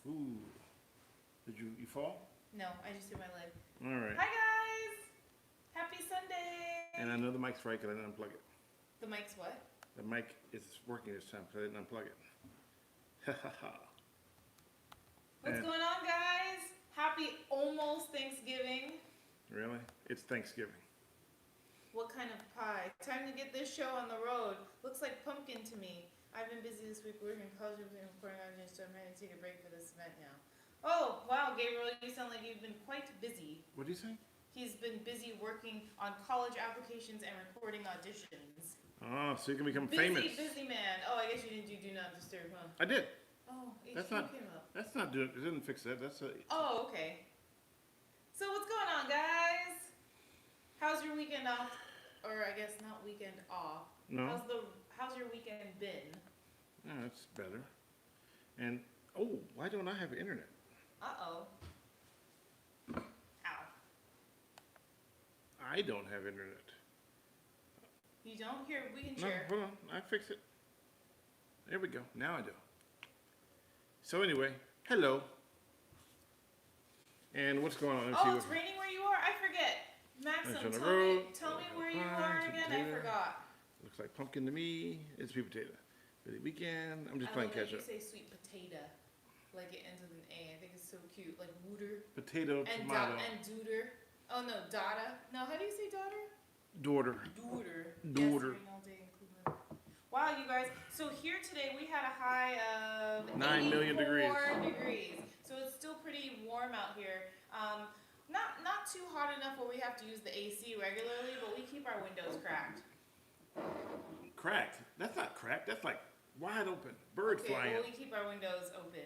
Ooh. Did you fall? No, I just hit my leg. All right. Hi guys! Happy Sunday! And I know the mic's right because I didn't unplug it. The mic's what? The mic is working this time because I didn't unplug it. Ha ha ha. What's going on, guys? Happy almost Thanksgiving. Really? It's Thanksgiving. What kind of pie? Time to get this show on the road. Looks like pumpkin to me. I've been busy this week working college and recording audience, so I'm ready to take a break for this event now. Oh, wow, Gabriel, you sound like you've been quite busy. What do you say? He's been busy working on college applications and recording auditions. Oh, so you can become Busy, famous. busy man. Oh, I guess you didn't do Not Disturb, huh? I did. Oh, That's HQ not- came up. That's not doing. It didn't fix that. That's a. Oh, okay. So what's going on, guys? How's your weekend off? Or I guess not weekend off. No. How's your weekend been? No, that's better. And why don't I have internet? Uh-oh. Ow. I don't have internet. You don't? Here, we can No, share. hold on. I fix it. There we go. Now I do. So anyway, hello. And what's going on? Let's see Oh, it's what- raining where you are? I forget. Maxim, on the tell road. me where you Fine, are sweet again. I potato. forgot. Looks like pumpkin to me. It's sweet potato. For the weekend, I'm just I playing love that catch you up. say sweet potato, like it ends with an A. I think it's so cute, like wooter Potato, and tomato, and dooter. Oh no, dada. No, how do you say daughter? daughter. Dooter. Dooter. Yes, rain all day in Cleveland. Wow, you guys. So here today we had a high of 9 million degrees. 84 degrees. So it's still pretty warm out here. Not too hot enough where we have to use the AC regularly, but we keep our windows cracked. Cracked. That's not cracked. That's like wide open. Birds Okay, flying. well we keep our windows open.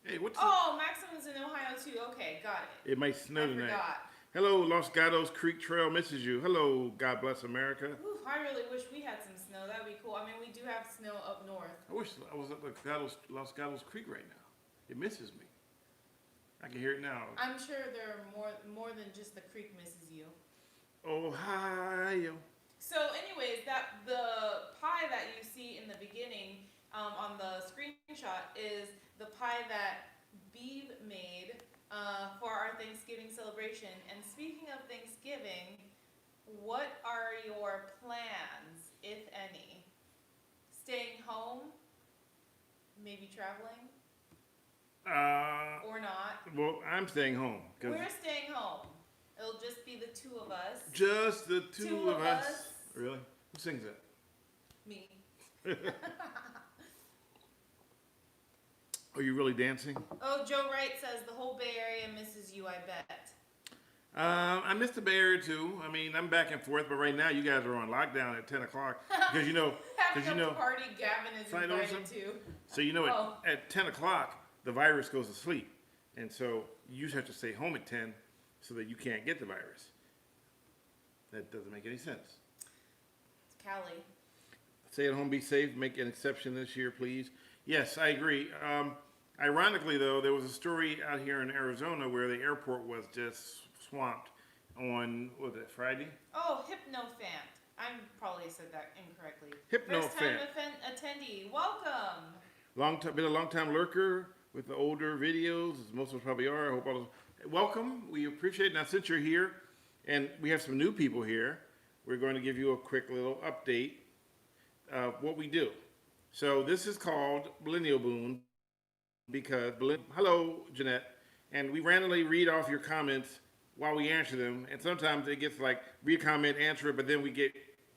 Hey, what's Oh, Maximum's in Ohio too. Okay, got it. it? It might snow I tonight. forgot. Hello, Los Gatos Creek Trail misses you. Hello, God bless America. Ooh, I really wish we had some snow. That'd be cool. I mean, we do have snow up north. I wish I was at Los Gatos Creek right now. It misses me. I can hear it now. I'm sure there are more than just the creek misses you. Ohio. So, anyways, that the pie that you see in the beginning on the screenshot is the pie that Beeb made for our Thanksgiving celebration. And speaking of Thanksgiving, what are your plans, if any? Staying home? Maybe traveling? Or not? Well, I'm staying home. We're staying home. It'll just be the two of us. Just the two of us. us. Really? Who sings that? Me. Are you really dancing? Oh, Joe Wright says the whole Bay Area misses you, I bet. I missed the Bay Area too. I mean, I'm back and forth, but right now you guys are on lockdown at 10 o'clock because you know, Having a party Gavin is Find out invited something? to. so you know Oh. at 10 o'clock the virus goes to sleep, and so you have to stay home at 10 so that you can't get the virus. That doesn't make any sense. It's Cali. Stay at home, be safe, make an exception this year, please. Yes, I agree. Ironically, though, there was a story out here in Arizona where the airport was just swamped on, what was it, Friday? Oh, Hypnofant. I probably said that incorrectly. Hypnofant. First time attendee. Welcome. Been a long time lurker with the older videos, as most of us probably are. I hope all those. Welcome. We appreciate it. Now, since you're here, and we have some new people here, we're going to give you a quick little update of what we do. So this is called Millennial Boon because, hello, Jeanette, and we randomly read off your comments while we answer them, and sometimes it gets like, read a comment, answer it, but then we get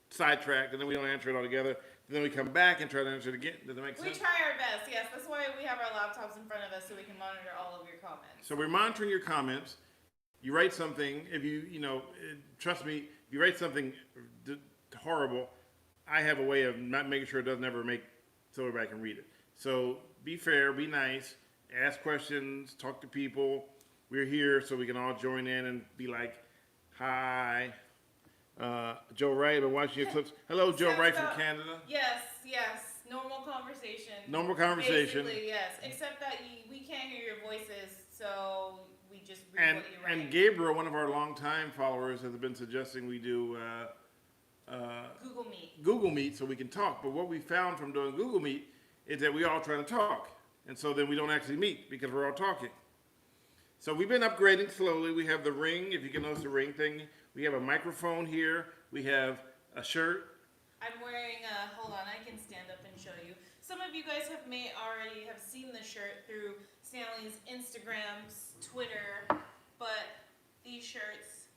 sidetracked, and then we don't answer it all together. Then we come back and try to answer it again. Does that make sense? We try our best, yes. That's why we have our laptops in front of us so we can monitor all of your comments. So we're monitoring your comments. You write something, if you trust me, if you write something horrible, I have a way of not making sure it doesn't ever make so everybody can read it. So be fair, be nice, ask questions, talk to people. We're here so we can all join in and be like, hi. Joe Wright, I've been watching your clips. Hello, Joe Wright from Canada. Yes. Normal conversation. Normal conversation. Basically, yes. Except that we can't hear your voices, so we just read what you write. And Gabriel, one of our longtime followers, has been suggesting we do Google Meet. Google Meet so we can talk. But what we found from doing Google Meet is that we all trying to talk. And so then we don't actually meet because we're all talking. So we've been upgrading slowly. We have the ring, if you can notice the ring thing. We have a microphone here. We have a shirt. I'm wearing hold on, I can stand up and show you. Some of you guys may already have seen the shirt through Stanley's Instagrams, Twitter, but these shirts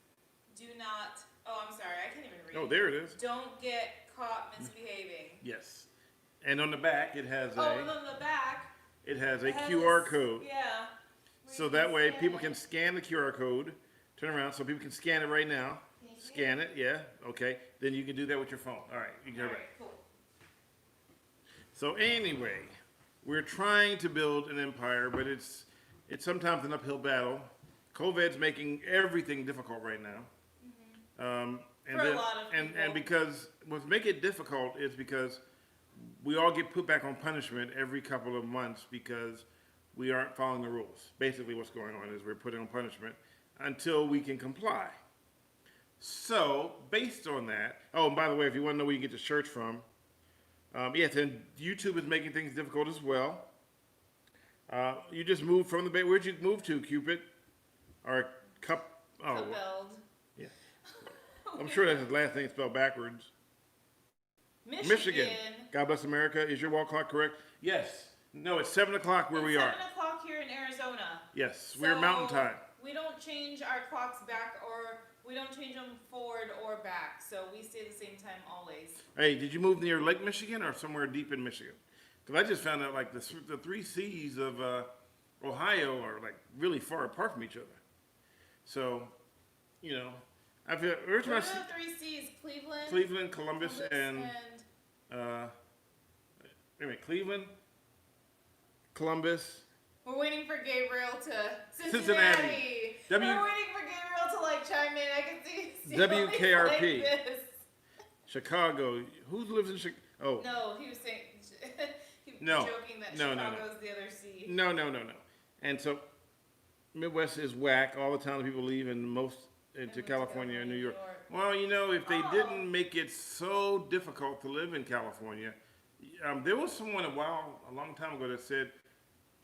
do not, oh, I'm sorry, I can't even read. Oh, there it is. Don't get caught misbehaving. Yes. And on the back, it has and on the back, it has a QR code. Yeah. So that way people can scan the QR code, turn around, so people can scan it right now. Scan it, yeah, okay. Then you can do that with your phone. All right, you can. All right, cool. So anyway, we're trying to build an empire, but it's sometimes an uphill battle. COVID's making everything difficult right now. And For a lot of people. And because what's making it difficult is because we all get put back on punishment every couple of months because we aren't following the rules. Basically what's going on is we're put on punishment until we can comply. So, based on that, oh, and by the way, if you want to know where you get the shirts from, yes, and YouTube is making things difficult as well. You just moved from the Bay. Where'd you move to, Cupid? Or Cup? Oh, Compelled. yeah. I'm sure that's his last name spelled backwards. Michigan. God bless America. Is your wall clock correct? Yes. No, it's 7 o'clock where we are. 7 o'clock here in Arizona. Yes, we're mountain time. We don't change our clocks back, or we don't change them forward or back. So we stay the same time always. Hey, did you move near Lake Michigan or somewhere deep in Michigan? Because I just found out like the three C's of Ohio are like really far apart from each other. So, you know, I feel What are the three C's? Cleveland, Columbus, and wait a minute, Cleveland, Columbus. We're waiting for Gabriel to Cincinnati. We're waiting for Gabriel to like chime in. I can see WKRP. Like this. Chicago. Who lives in Chicago? Oh. No, he was saying he was No. joking that No, Chicago's the other C. No. And so Midwest is whack. All the time people leave and most into California and New York. Well, you know, if they didn't make it so difficult to live in California, there was someone a long time ago that said,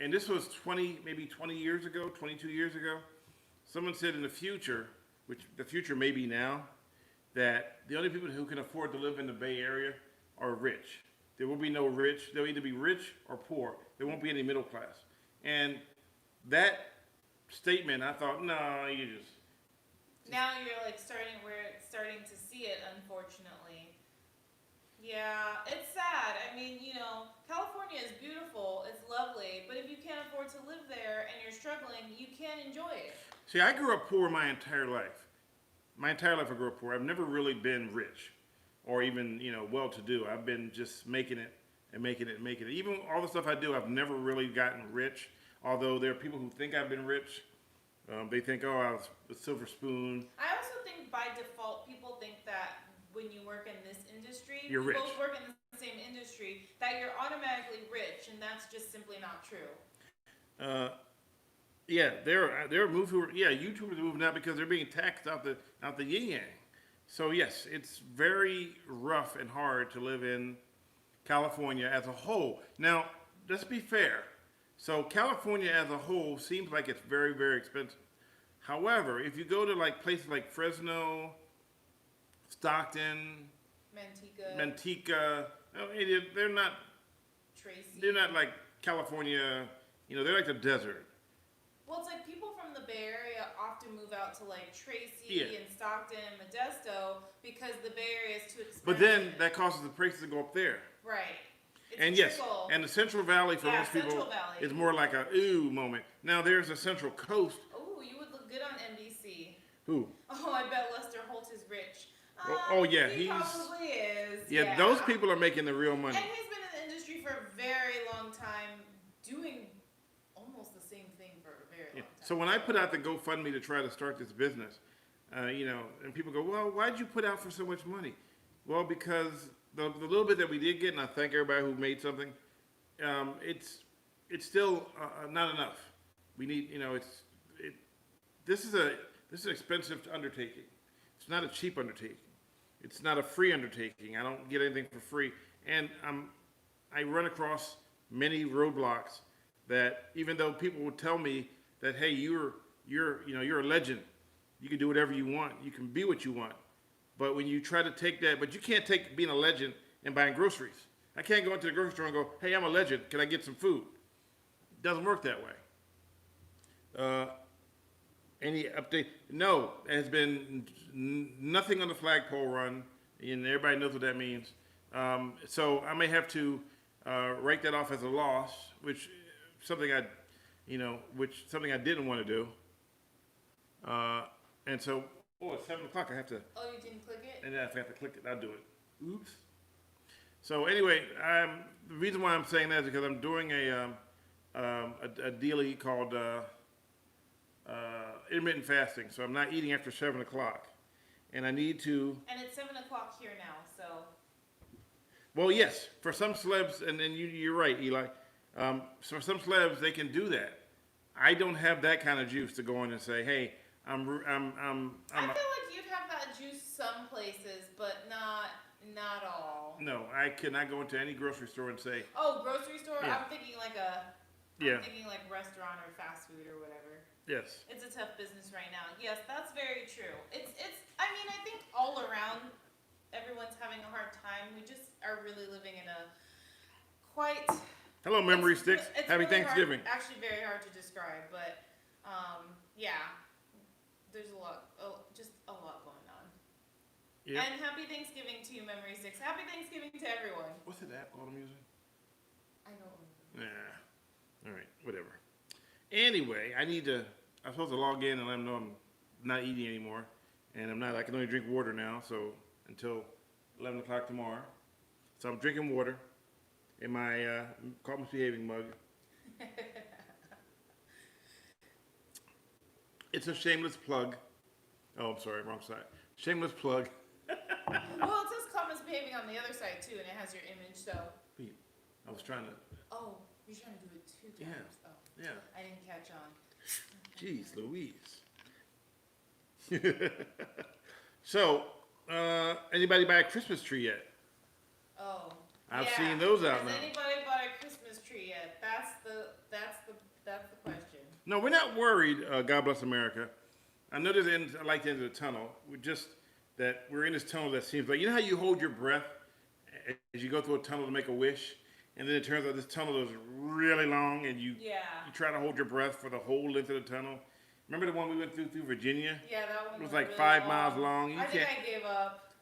and this was 22 years ago, someone said in the future, which the future may be now, that the only people who can afford to live in the Bay Area are rich. There will be no rich. They'll either be rich or poor. There won't be any middle class. And that statement, I thought, no, you just... Now we're starting to see it, unfortunately. Yeah, it's sad. I mean, you know, California is beautiful, it's lovely, but if you can't afford to live there and you're struggling, you can't enjoy it. See, I grew up poor my entire life. My entire life I grew up poor. I've never really been rich or even, you know, well-to-do. I've been just making it. Even all the stuff I do, I've never really gotten rich, although there are people who think I've been rich. They think, oh, I was a silver spoon. I also think by default, people think that when you work in this industry, you're rich. Both work in the same industry, that you're automatically rich, and that's just simply not true. Yeah, there are YouTubers are moving out because they're being taxed out the yin yang. So yes, it's very rough and hard to live in California as a whole. Now, let's be fair. So California as a whole seems like it's very, very expensive. However, if you go to like places like Fresno, Stockton, Manteca, they're not Tracy. They're not like California, you know, they're like the desert. Well, it's like people from the Bay Area often move out to like Tracy and Stockton, Modesto because the Bay Area is too expensive. But then that causes the prices to go up there. Right. And yes, and the Central Valley for most people is more like a ooh moment. Now there's a Central Coast. Ooh, you would look good on NBC. Who? Oh, I bet Lester Holt is rich. Oh yeah, he probably is. Yeah, those people are making the real money. And he's been in the industry for a very long time, doing almost the same thing for a very long time. So when I put out the GoFundMe to try to start this business, you know, and people go, well, why'd you put out for so much money? Well, because the little bit that we did get, and I thank everybody who made something, it's still not enough. We need, you know, this is an expensive undertaking. It's not a cheap undertaking. It's not a free undertaking. I don't get anything for free, and I run across many roadblocks that even though people would tell me that, hey, you're a legend, you can do whatever you want, you can be what you want, but when you try to take that, but you can't take being a legend and buying groceries. I can't go into the grocery store and go, hey, I'm a legend, can I get some food? It doesn't work that way. Any update? No, there has been nothing on the flagpole run, and everybody knows what that means. So I may have to write that off as a loss, which something I didn't want to do. And so, it's 7 o'clock. I have to. Oh, you didn't click it? And then if I have to click it, I'll do it. Oops. So anyway, the reason why I'm saying that is because I'm doing a dealie called intermittent fasting. So I'm not eating after 7 o'clock, and I need to. And it's 7 o'clock here now, so. Well, yes, for some celebs, and you're right, Eli. So for some celebs, they can do that. I don't have that kind of juice to go in and say, hey, I feel like you'd have that juice some places, but not all. No, I cannot go into any grocery store and say. Oh, grocery store? Yeah. I'm thinking like restaurant or fast food or whatever. Yes. It's a tough business right now. Yes, that's very true. I mean, I think all around everyone's having a hard time. We just are really living in a quite. Hello, memory sticks. Happy really Thanksgiving. Actually, very hard to describe, but yeah, there's just a lot going on. Yep. And happy Thanksgiving to you, memory sticks. Happy Thanksgiving to everyone. What's that app called I'm using? I don't remember. Nah. All right, whatever. Anyway, I'm supposed to log in and let them know I'm not eating anymore, and I can only drink water now, so until 11 o'clock tomorrow. So I'm drinking water in my Call Misbehaving mug. It's a shameless plug. Oh, I'm sorry, wrong side. Shameless plug. Well, it says Calm Misbehaving on the other side too, and it has your image, so. Wait, I was trying to. Oh, you're trying to do it 2 times. Yeah. Oh, Yeah. I didn't catch on. Jeez Louise. So, anybody buy a Christmas tree yet? Oh. I've yeah. seen those out Has now. anybody bought a Christmas tree yet? That's the question. No, we're not worried. God bless America. I know there's I like the end of the tunnel. We're in this tunnel that seems like, you know how you hold your breath as you go through a tunnel to make a wish, and then it turns out this tunnel is really long, and you try to hold your breath for the whole length of the tunnel. Remember the one we went through Virginia? Yeah, that one. It was like really 5 miles long. I think I gave up.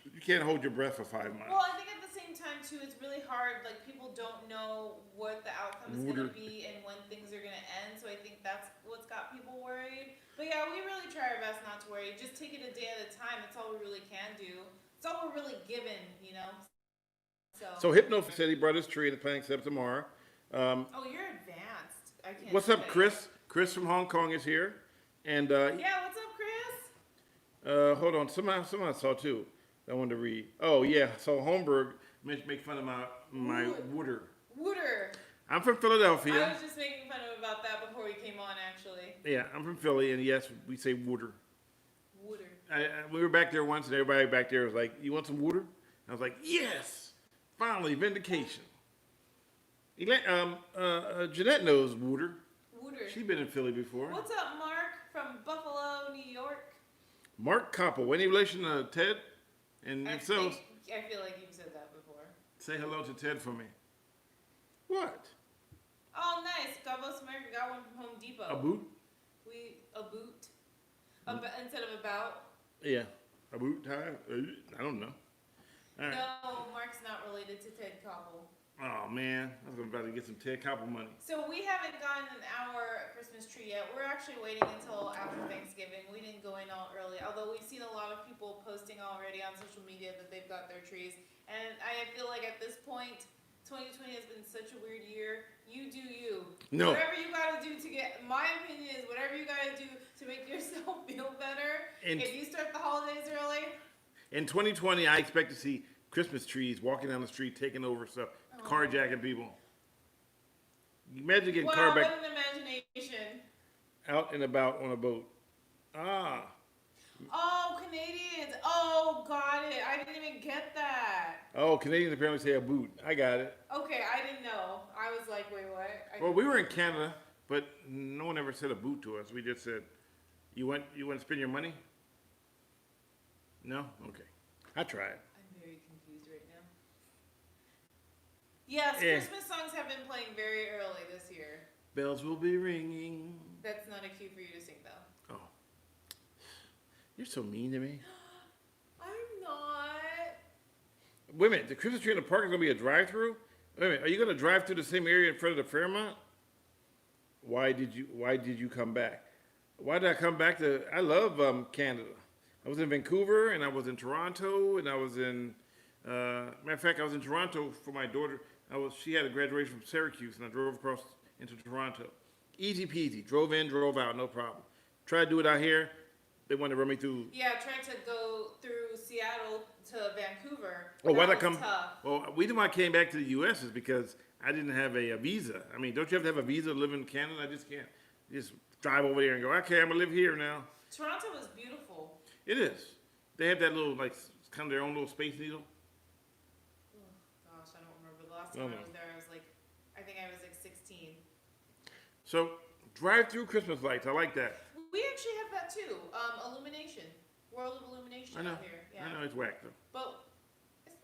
You can't hold your breath for 5 miles. Well, I think at the same time too, it's really hard. Like people don't know what the outcome is going to be and when things are going to end. So I think that's what's got people worried. But yeah, we really try our best not to worry. Just take it a day at a time. That's all we really can do. It's all we're really given, you know. So Hypno said he brought his tree and the planning up tomorrow. Oh, you're advanced. I can't. What's up, Chris? Chris from Hong Kong is here, and yeah, what's up, Chris? hold on. Someone I saw too. I wanted to read. Oh yeah, so Holmberg make fun of my Wooder. Wooder. I'm from Philadelphia. I was just making fun of him about that before we came on, actually. Yeah, I'm from Philly, and yes, we say Wooder. Wooder. We were back there once, and everybody back there was like, "You want some Wooder?" I was like, "Yes, finally, vindication." Jeanette knows Wooder. Wooder. She's been in Philly before. What's up, Mark from Buffalo, New York? Mark Koppel. Any relation to Ted? And I if so, feel like you've said that before. say hello to Ted for me. What? Oh, nice. God bless America. Got one from Home Depot. A boot? A boot. Instead of about. Yeah. A boot tie? I don't know. All right. No, Mark's not related to Ted Koppel. Oh, man. I was about to get some Ted Koppel money. So we haven't gotten our Christmas tree yet. We're actually waiting until after Thanksgiving. We didn't go in all early, although we've seen a lot of people posting already on social media that they've got their trees. And I feel like at this point, 2020 has been such a weird year. You do you. No. Whatever you gotta do to get, my opinion is whatever you gotta do to make yourself feel better. And if you start the holidays early. in 2020, I expect to see Christmas trees walking down the street, taking over stuff, carjacking people. Imagine getting Wow, carjacked what an imagination. out and about on a boat. Ah. Oh, Canadians. Oh, got it. I didn't even get that. Oh, Canadians apparently say a boot. I got it. Okay, I didn't know. I was like, wait, what? Well, we were in Canada, but no one ever said a boot to us. We just said, you want to spend your money? No? Okay. I tried. I'm very confused right now. Yes, Yeah. Christmas songs have been playing very early this year. Bells will be ringing. That's not a cue for you to sing, though. Oh. You're so mean to me. I'm not. Wait a minute. The Christmas tree in the park is going to be a drive-through? Wait a minute. Are you going to drive through the same area in front of the Fairmont? Why did you come back? Why did I come back to? I love Canada. I was in Vancouver and I was in Toronto and I was in. Matter of fact, I was in Toronto for my daughter. She had a graduation from Syracuse and I drove across into Toronto. Easy peasy. Drove in, drove out, no problem. Tried to do it out here. They wanted to run me through. Yeah, trying to go through Seattle to Vancouver. Oh, why'd I was come? tough. Well, the reason why I came back to the U.S. is because I didn't have a visa. I mean, don't you have to have a visa to live in Canada? I just can't just drive over there and go, okay, I'm gonna live here now. Toronto is beautiful. It is. They have that little, like, kind of their own little space needle. Oh, gosh, I don't remember. The last time I was there, I think I was like 16. So, drive-through Christmas lights. I like that. We actually have that too. Illumination. World of Illumination I know. out here. Yeah. I know it's whack though. But it's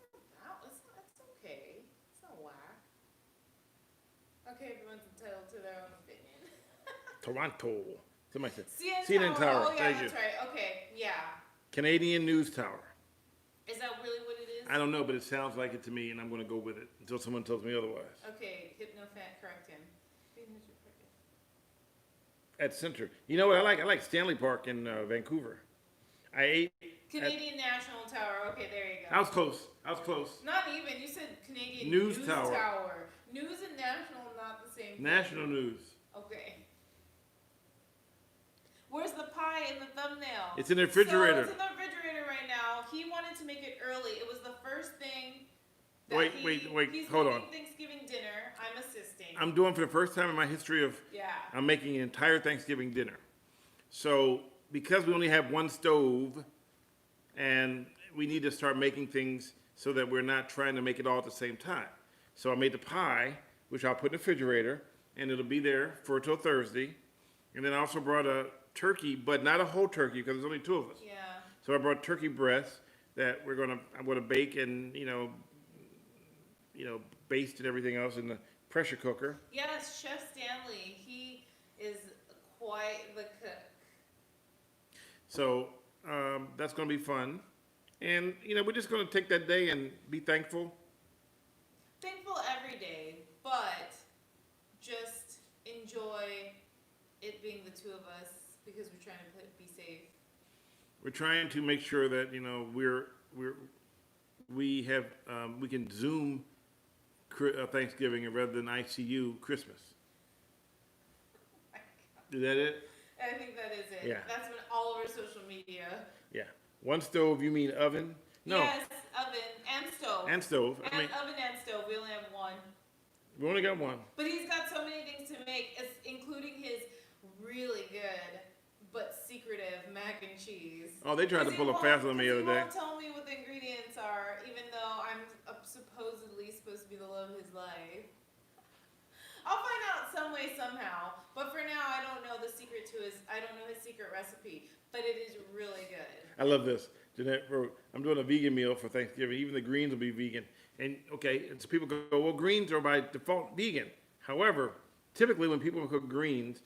okay. It's not whack. Okay, everyone's entitled to their own opinion. Toronto. Somebody said. CNN Tower. Oh yeah, Thank that's you. right. Okay, yeah. Canadian News Tower. Is that really what it is? I don't know, but it sounds like it to me, and I'm going to go with it until someone tells me otherwise. Okay, HypnoFan, correct him. At Center. You know what I like? I like Stanley Park in Vancouver. I ate. Canadian National Tower. Okay, there you go. I was close. Not even. You said Canadian News Tower. News and national, not the same thing. National News. Okay. Where's the pie in the thumbnail? It's in the refrigerator. So it's in the refrigerator right now. He wanted to make it early. It was the first thing. That Wait, he's hold making on. Thanksgiving dinner. I'm assisting. I'm doing for the first time in my history of. Yeah. I'm making an entire Thanksgiving dinner. So because we only have one stove, and we need to start making things so that we're not trying to make it all at the same time. So I made the pie, which I'll put in the refrigerator, and it'll be there for till Thursday. And then I also brought a turkey, but not a whole turkey because there's only two of us. Yeah. So I brought turkey breasts that I'm gonna bake and baste and everything else in the pressure cooker. Yes, Chef Stanley. He is quite the cook. So that's gonna be fun, and we're just gonna take that day and be thankful. Thankful every day, but just enjoy it being the two of us because we're trying to be safe. We're trying to make sure that we can Zoom Thanksgiving rather than ICU Christmas. Oh my God. Is that it? I think that is it. Yeah. That's been all over social media. Yeah. One stove. You mean oven? No. Yes, oven and stove. And stove. I mean, oven and stove. We only have one. we only got one. But he's got so many things to make, including his really good but secretive mac and cheese. Oh, they tried to pull a fast on me the other He day. won't tell me what the ingredients are, even though I'm supposedly supposed to be the love of his life. I'll find out some way, somehow. But for now, I don't know the secret to I don't know his secret recipe. But it is really good. I love this. Jeanette wrote, I'm doing a vegan meal for Thanksgiving. Even the greens will be vegan. And okay, and so people go, well, greens are by default vegan. However, typically when people cook greens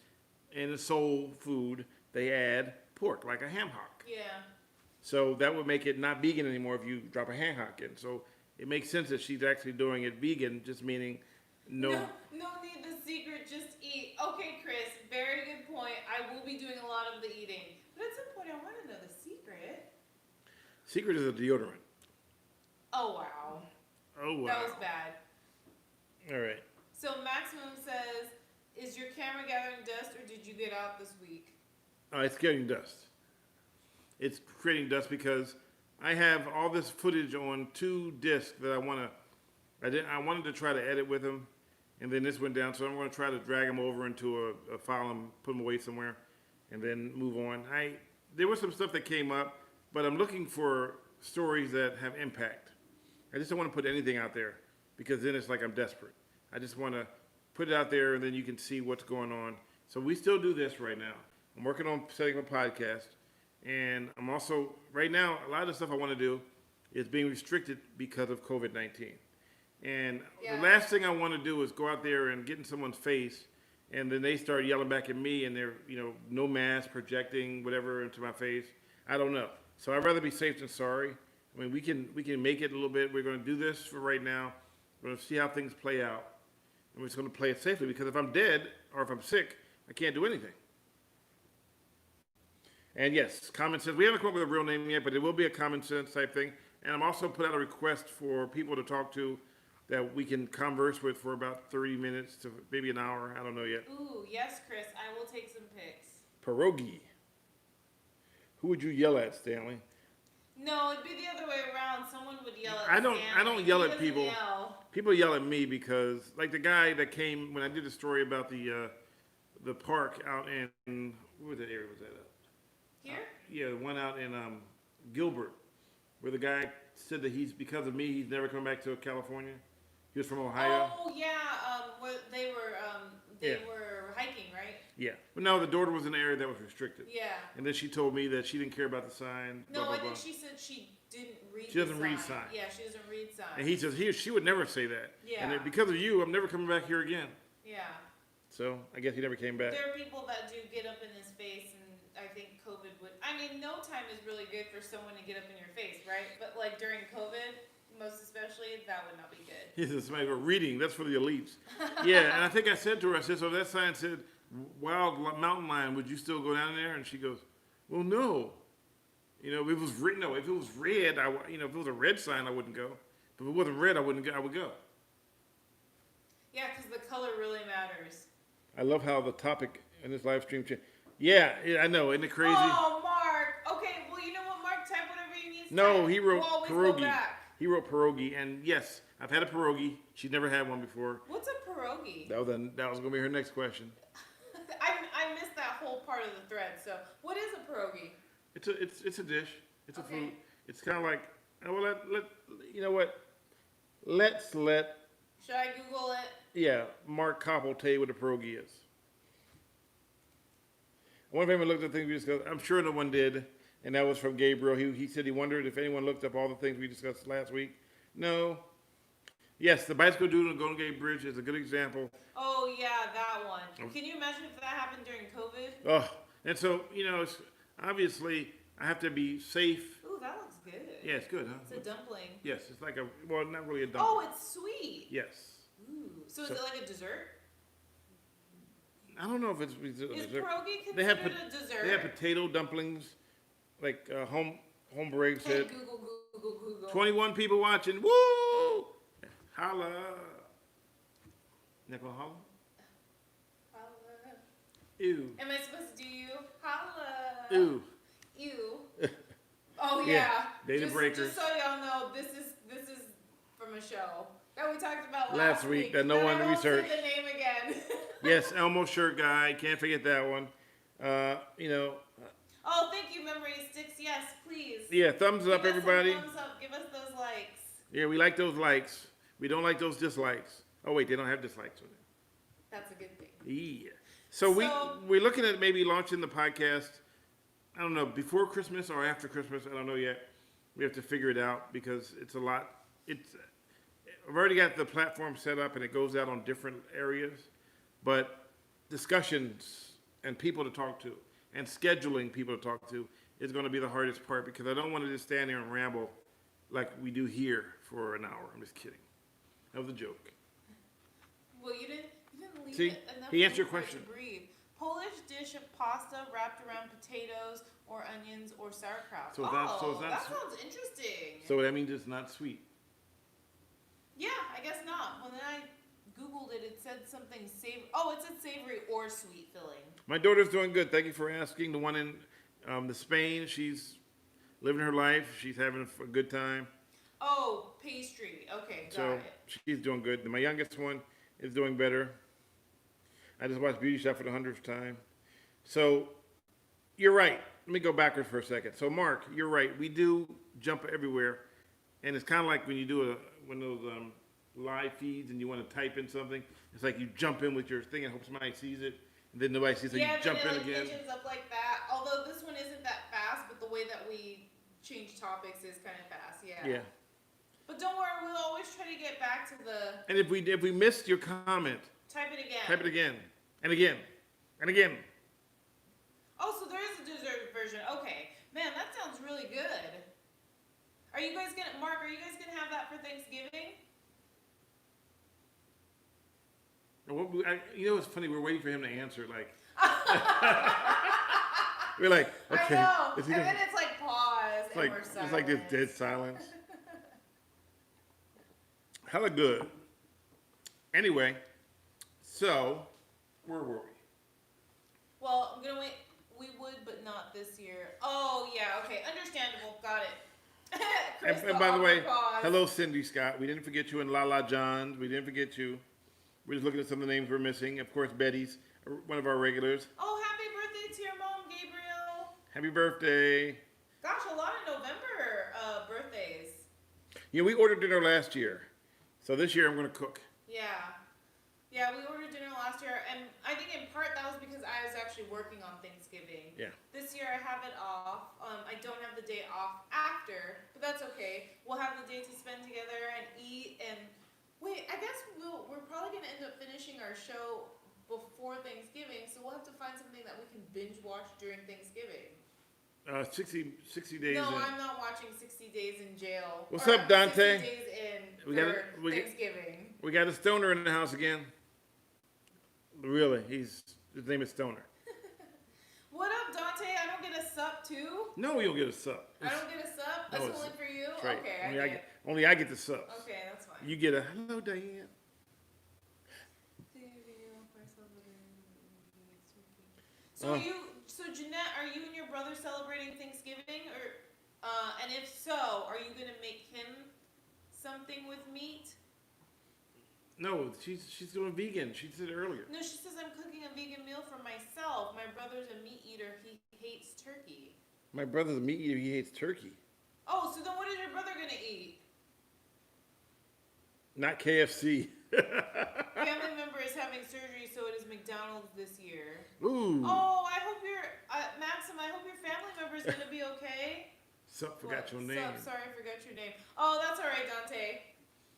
in a soul food, they add pork, like a ham hock. Yeah. So that would make it not vegan anymore if you drop a ham hock in. So it makes sense that she's actually doing it vegan, just meaning no need the secret, just eat. Okay, Chris, very good point. I will be doing a lot of the eating. But at some point, I want to know the secret. Secret is a deodorant. Oh, wow. Oh, wow. That was bad. All right. So Maximum says, is your camera gathering dust or did you get out this week? It's getting dust. It's creating dust because I have all this footage on 2 discs that I wanted to try to edit with them, and then this went down, so I'm going to try to drag them over into a file and put them away somewhere, and then move on. There was some stuff that came up but I'm looking for stories that have impact. I just don't want to put anything out there because then it's like I'm desperate. I just want to put it out there and then you can see what's going on. So we still do this right now. I'm working on setting up a podcast, and I'm also right now a lot of the stuff I want to do is being restricted because of COVID-19. And the last thing I want to do is go out there and get in someone's face, and then they start yelling back at me, and they're no mask, projecting whatever into my face. I don't know. So I'd rather be safe than sorry. I mean, we can make it a little bit. We're going to do this for right now. We're going to see how things play out, and we're just going to play it safely. Because if I'm dead or if I'm sick, I can't do anything. And yes, common sense. We haven't come up with a real name yet, but it will be a common sense type thing. And I'm also put out a request for people to talk to that we can converse with for about 30 minutes to maybe an hour. I don't know yet. Ooh, yes, Chris. I will take some pics. Pierogi. Who would you yell at, Stanley? No, it'd be the other way around. Someone would yell at I Stanley. don't yell He at doesn't people. Yell. People yell at me because, like the guy that came when I did the story about the park out in what was that area? Was that at? Here? Yeah, the one out in Gilbert, where the guy said that because of me, he's never coming back to California. He was from Ohio. Oh yeah, they were hiking, right? Yeah, but no, the daughter was in an area that was restricted. Yeah. And then she told me that she didn't care about the sign. No, blah, blah, I think blah. she said she didn't read. She doesn't read signs. Yeah, she doesn't read signs. And he says she would never say that. Yeah. And because of you, I'm never coming back here again. Yeah. So I guess he never came back. There are people that do get up in his face, and I think COVID would. I mean, no time is really good for someone to get up in your face, right? But like during COVID, most especially, that would not be good. He says, somebody were reading. That's for the elites. Yeah, and I think I said to her, I said, so that sign said wild mountain lion. Would you still go down there? And she goes, well, no. If it was written, no. If it was red, if it was a red sign, I wouldn't go. But if it wasn't red, I wouldn't go. I would go. Yeah, because the color really matters. I love how the topic in this live stream changed. Yeah, I know. Isn't it crazy? Oh, Mark. Okay, well, you know what, Mark? Type whatever you need to No, type. he wrote We'll always pierogi. go back. He wrote pierogi, and yes, I've had a pierogi. She'd never had one before. What's a pierogi? That was going to be her next question. I missed that whole part of the thread. So, what is a pierogi? It's a dish. It's a Okay. food. It's kind of like you know what? Let's let Should I Google it? Mark Koppel tell you what a pierogi is. I wonder if anyone looked at the things we discussed. I'm sure no one did, and that was from Gabriel. He said he wondered if anyone looked up all the things we discussed last week. No. Yes, the bicycle dude on the Golden Gate Bridge is a good example. Oh yeah, that one. Can you imagine if that happened during COVID? Oh, and so it's obviously I have to be safe. Ooh, that looks good. Yeah, it's good, huh? It's a dumpling. Yes, it's like not really a dumpling. Oh, it's sweet. Yes. Ooh. So is it like a dessert? I don't know if it's Is dessert. pierogi considered They have a dessert? They have potato dumplings, like home break Hey, said. Google. 21 people watching. Woo! Holla. Not gonna holla? Holla. Ew. Am I supposed to do you? Holla. Ew. Ew. Oh Yeah, yeah. Data breakers. Just so y'all know, this is from a show that we talked about Last week that no one I won't researched. say the name again. Yes, Elmo shirt guy. Can't forget that one. Oh, thank you, memory sticks. Yes, please. Yeah, thumbs up, Give us some everybody. Thumbs up. Give us those likes. Yeah, we like those likes. We don't like those dislikes. Oh wait, they don't have dislikes on there. That's a good thing. Yeah. So we're looking at maybe launching the podcast. I don't know, before Christmas or after Christmas. I don't know yet. We have to figure it out because it's a lot. I've already got the platform set up and it goes out on different areas, but discussions and people to talk to and scheduling people to talk to is going to be the hardest part because I don't want to just stand there and ramble like we do here for an hour. I'm just kidding. That was a joke. Well, you didn't leave See, it enough he answered your room for it question. to breathe. Polish dish of pasta wrapped around potatoes or onions or sauerkraut. So it's not- so it's not that s- sounds interesting. So that means it's not sweet. Yeah, I guess not. When I Googled it, it said something savory. Oh, it said savory or sweet filling. My daughter's doing good. Thank you for asking. The one in the Spain, she's living her life. She's having a good time. Oh, pastry. Okay, got So it. she's doing good. My youngest one is doing better. I just watched Beauty Shop for the 100th time. So you're right. let me go backwards for a second. So, Mark, you're right. We do jump everywhere, and it's kind of like when you do one of those live feeds and you want to type in something. It's like you jump in with your thing and hope somebody sees it, and then nobody sees it. Yeah, You jump then in it like again. pitches up like that. Although this one isn't that fast, but the way that we change topics is kind of fast. Yeah. Yeah. But don't worry, we'll always try to get back to the. And if we missed your comment, Type it again. type it again and again and again. Oh, so there is a dessert version. Okay, man, that sounds really good. Are you guys gonna, Mark? Are you guys gonna have that for Thanksgiving? You know, it's funny. We're waiting for him to answer. Like, we're like, okay. I know. Is And he gonna, then it's like pause, it's and like we're silent. it's like this dead silence. Hella good. Anyway, so where were we? Well, I'm gonna wait. We would, but not this year. Oh yeah. Okay. Understandable. Got it. Chris, And by the way, pause. hello, Cindy Scott. We didn't forget you and Lala Johns. We didn't forget you. We're just looking at some of the names we're missing. Of course, Betty's one of our regulars. Oh, happy birthday to your mom, Gabriel. Happy birthday. Gosh, a lot of November birthdays. You know, we ordered dinner last year. So this year I'm going to cook. Yeah. Yeah, we ordered dinner last year, and I think in part that was because I was actually working on Thanksgiving. Yeah. This year I have it off. I don't have the day off after, but that's okay. We'll have the day to spend together and eat. And wait, I guess we're probably gonna end up finishing our show before Thanksgiving, so we'll have to find something that we can binge watch during Thanksgiving. 60 days No, in. I'm not watching 60 Days in Jail. What's Or up, Dante? 60 Days in We for got- Thanksgiving. We got a stoner in the house again. Really, his name is Stoner. What up, Dante? I don't get a sup too? No, you'll get a sup. I don't get a sup? No, That's it's- only for you? That's right. Okay, Only I get the sups. Okay, that's fine. You get a hello, Diane. So Oh. so Jeanette, are you and your brother celebrating Thanksgiving, or, and if so, are you gonna make him something with meat? No, she's doing vegan. She said earlier. No, she says I'm cooking a vegan meal for myself. My brother's a meat eater. He hates turkey. My brother's a meat eater. He hates turkey. Oh, so then what is your brother gonna eat? Not KFC. Family member is having surgery, so it is McDonald's this year. Ooh. Oh, I hope Maxim, I hope your family member's gonna be okay. Sup, forgot your What? name. Sup, sorry, I forgot your name. Oh, that's all right, Dante.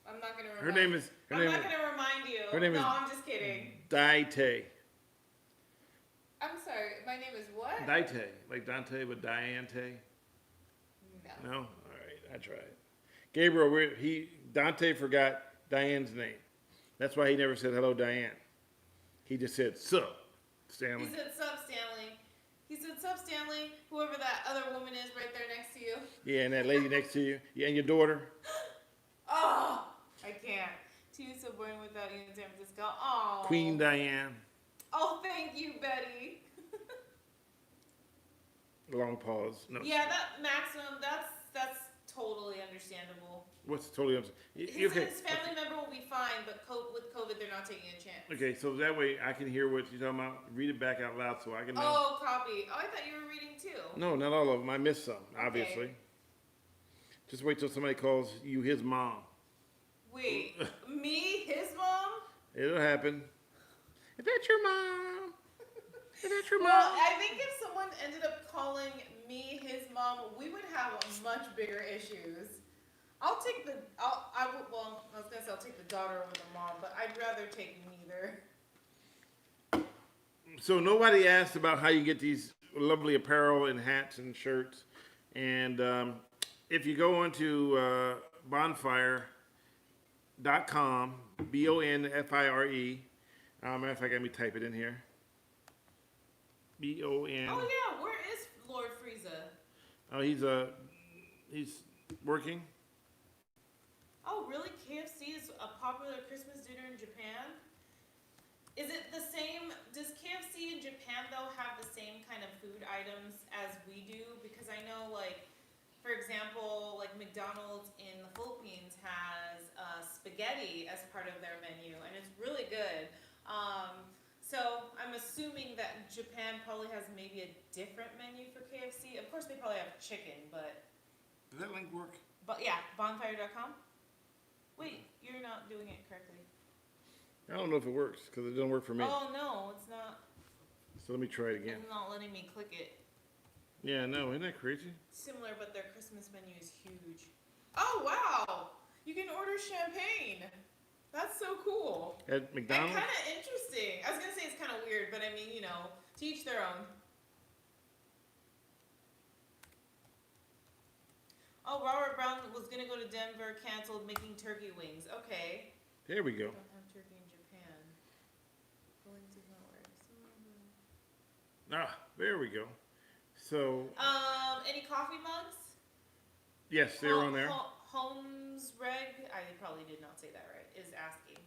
I'm not gonna remind Her name is. I'm not gonna remind you. her name no, is- I'm just kidding. Daite. I'm sorry. My name is what? Daite. Like Dante, but Diante. No. No? All right, I tried. Gabriel, Dante forgot Diane's name. That's why he never said hello, Diane. He just said, sup, Stanley. He said sup, Stanley. He said sup, Stanley. Whoever that other woman is right there next to you. Yeah, and that lady next to you. Yeah, and your daughter. Oh, I can't. Two so born without you in San Francisco. Oh. Queen Diane. Oh, thank you, Betty. Long pause. No. Yeah, that Maximum. That's totally understandable. What's totally upset? His family member will be fine, but with COVID, they're not taking a chance. Okay, so that way I can hear what you're talking about. Read it back out loud so I can know. Oh, copy. Oh, I thought you were reading too. No, not all of them. I missed some, obviously. Just wait till somebody calls you his mom. Wait, me, his mom? It'll happen. Is that your mom? Is that your mom? Well, I think if someone ended up calling me his mom, we would have much bigger issues. I was gonna say I'll take the daughter over the mom, but I'd rather take neither. So nobody asked about how you get these lovely apparel and hats and shirts. And if you go onto bonfire.com, BONFIRE, matter of fact, let me type it in here. BON. Oh yeah, where is Lord Frieza? Oh, he's working. Oh really? KFC is a popular Christmas dinner in Japan? Is it the same? Does KFC in Japan though have the same kind of food items as we do? Because I know, like, for example, like McDonald's in the Philippines has spaghetti as part of their menu, and it's really good. So I'm assuming that Japan probably has maybe a different menu for KFC. Of course, they probably have chicken, but Does that link work? yeah, bonfire.com. Wait, you're not doing it correctly. I don't know if it works because it doesn't work for me. Oh no, it's not. So let me try it again. It's not letting me click it. Yeah, no, isn't that crazy? Similar, but their Christmas menu is huge. Oh wow! You can order champagne. That's so cool. At And McDonald's? kind of interesting. I was gonna say it's kind of weird, but I mean, you know, to each their own. Oh, Robert Brown was gonna go to Denver, canceled, making turkey wings. Okay. There we go. Don't have turkey in Japan. The link does not work. Ah, there we go. So, Any coffee mugs? yes, they're on there. Holmes Reg, I probably did not say that right, is asking.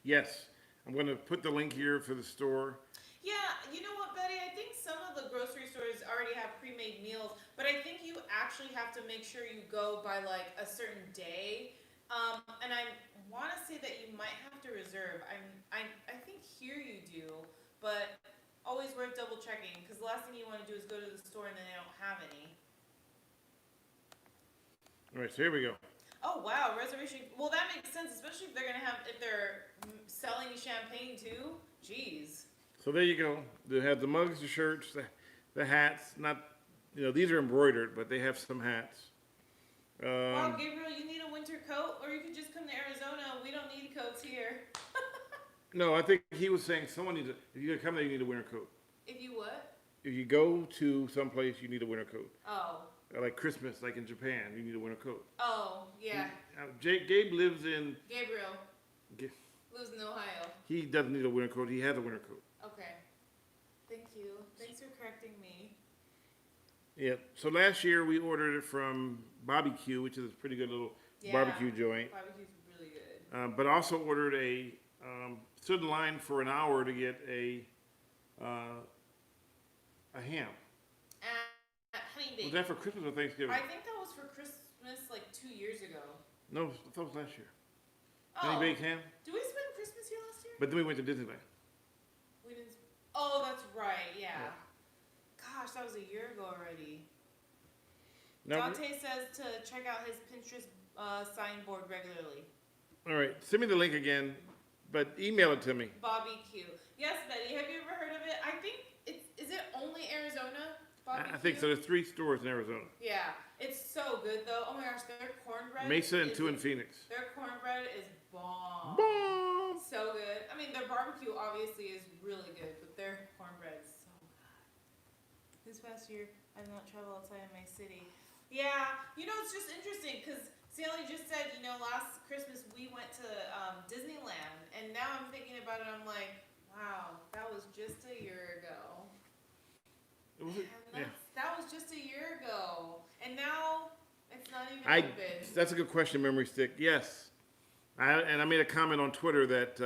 Yes, I'm going to put the link here for the store. Yeah, you know what, Betty? I think some of the grocery stores already have pre-made meals, but I think you actually have to make sure you go by like a certain day. And I want to say that you might have to reserve. I think here you do, but always worth double checking because the last thing you want to do is go to the store and then they don't have any. All right, so here we go. Oh wow, reservation. Well, that makes sense, especially if they're selling champagne too. Jeez. So there you go. They have the mugs, the shirts, the hats. Not, these are embroidered, but they have some hats. Wow, Gabriel, you need a winter coat, or you could just come to Arizona. We don't need coats here. No, I think he was saying someone needs if you're gonna come there, you need a winter coat. If you what? If you go to someplace, you need a winter coat. Oh. Like Christmas, like in Japan, you need a winter coat. Oh, yeah. Gabe lives in. Gabriel lives in Ohio. He doesn't need a winter coat. He has a winter coat. Okay. Thank you. Thanks for correcting me. Yeah. So last year we ordered it from Barbecue, which is a pretty good little barbecue joint. Barbecue's really good. But also ordered stood in line for an hour to get a ham. Honey baked. Was that for Christmas or Thanksgiving? I think that was for Christmas like 2 years ago. No, I thought it was last year. Oh. Honey baked ham. Did we spend Christmas here last year? But then we went to Disneyland. We didn't. Oh, that's right. Yeah. Gosh, that was a year ago already. Now, Dante says to check out his Pinterest signboard regularly. all right, send me the link again, but email it to me. Bobby Q. Yes, Betty. Have you ever heard of it? I think is it only Arizona? Bobby I think so. Q? There's 3 stores in Arizona. Yeah, it's so good though. Oh my gosh, their cornbread. Mesa and 2 in Phoenix. Their cornbread is bomb. Bomb! So good. I mean, their barbecue obviously is really good, but their cornbread is so good. This past year, I did not travel outside of my city. Yeah, it's just interesting because Sally just said, last Christmas we went to Disneyland, and now I'm thinking about it. I'm like, wow, that was just a year ago. That was just a year ago, and now it's not even open. That's a good question, Memory Stick. Yes, I made a comment on Twitter that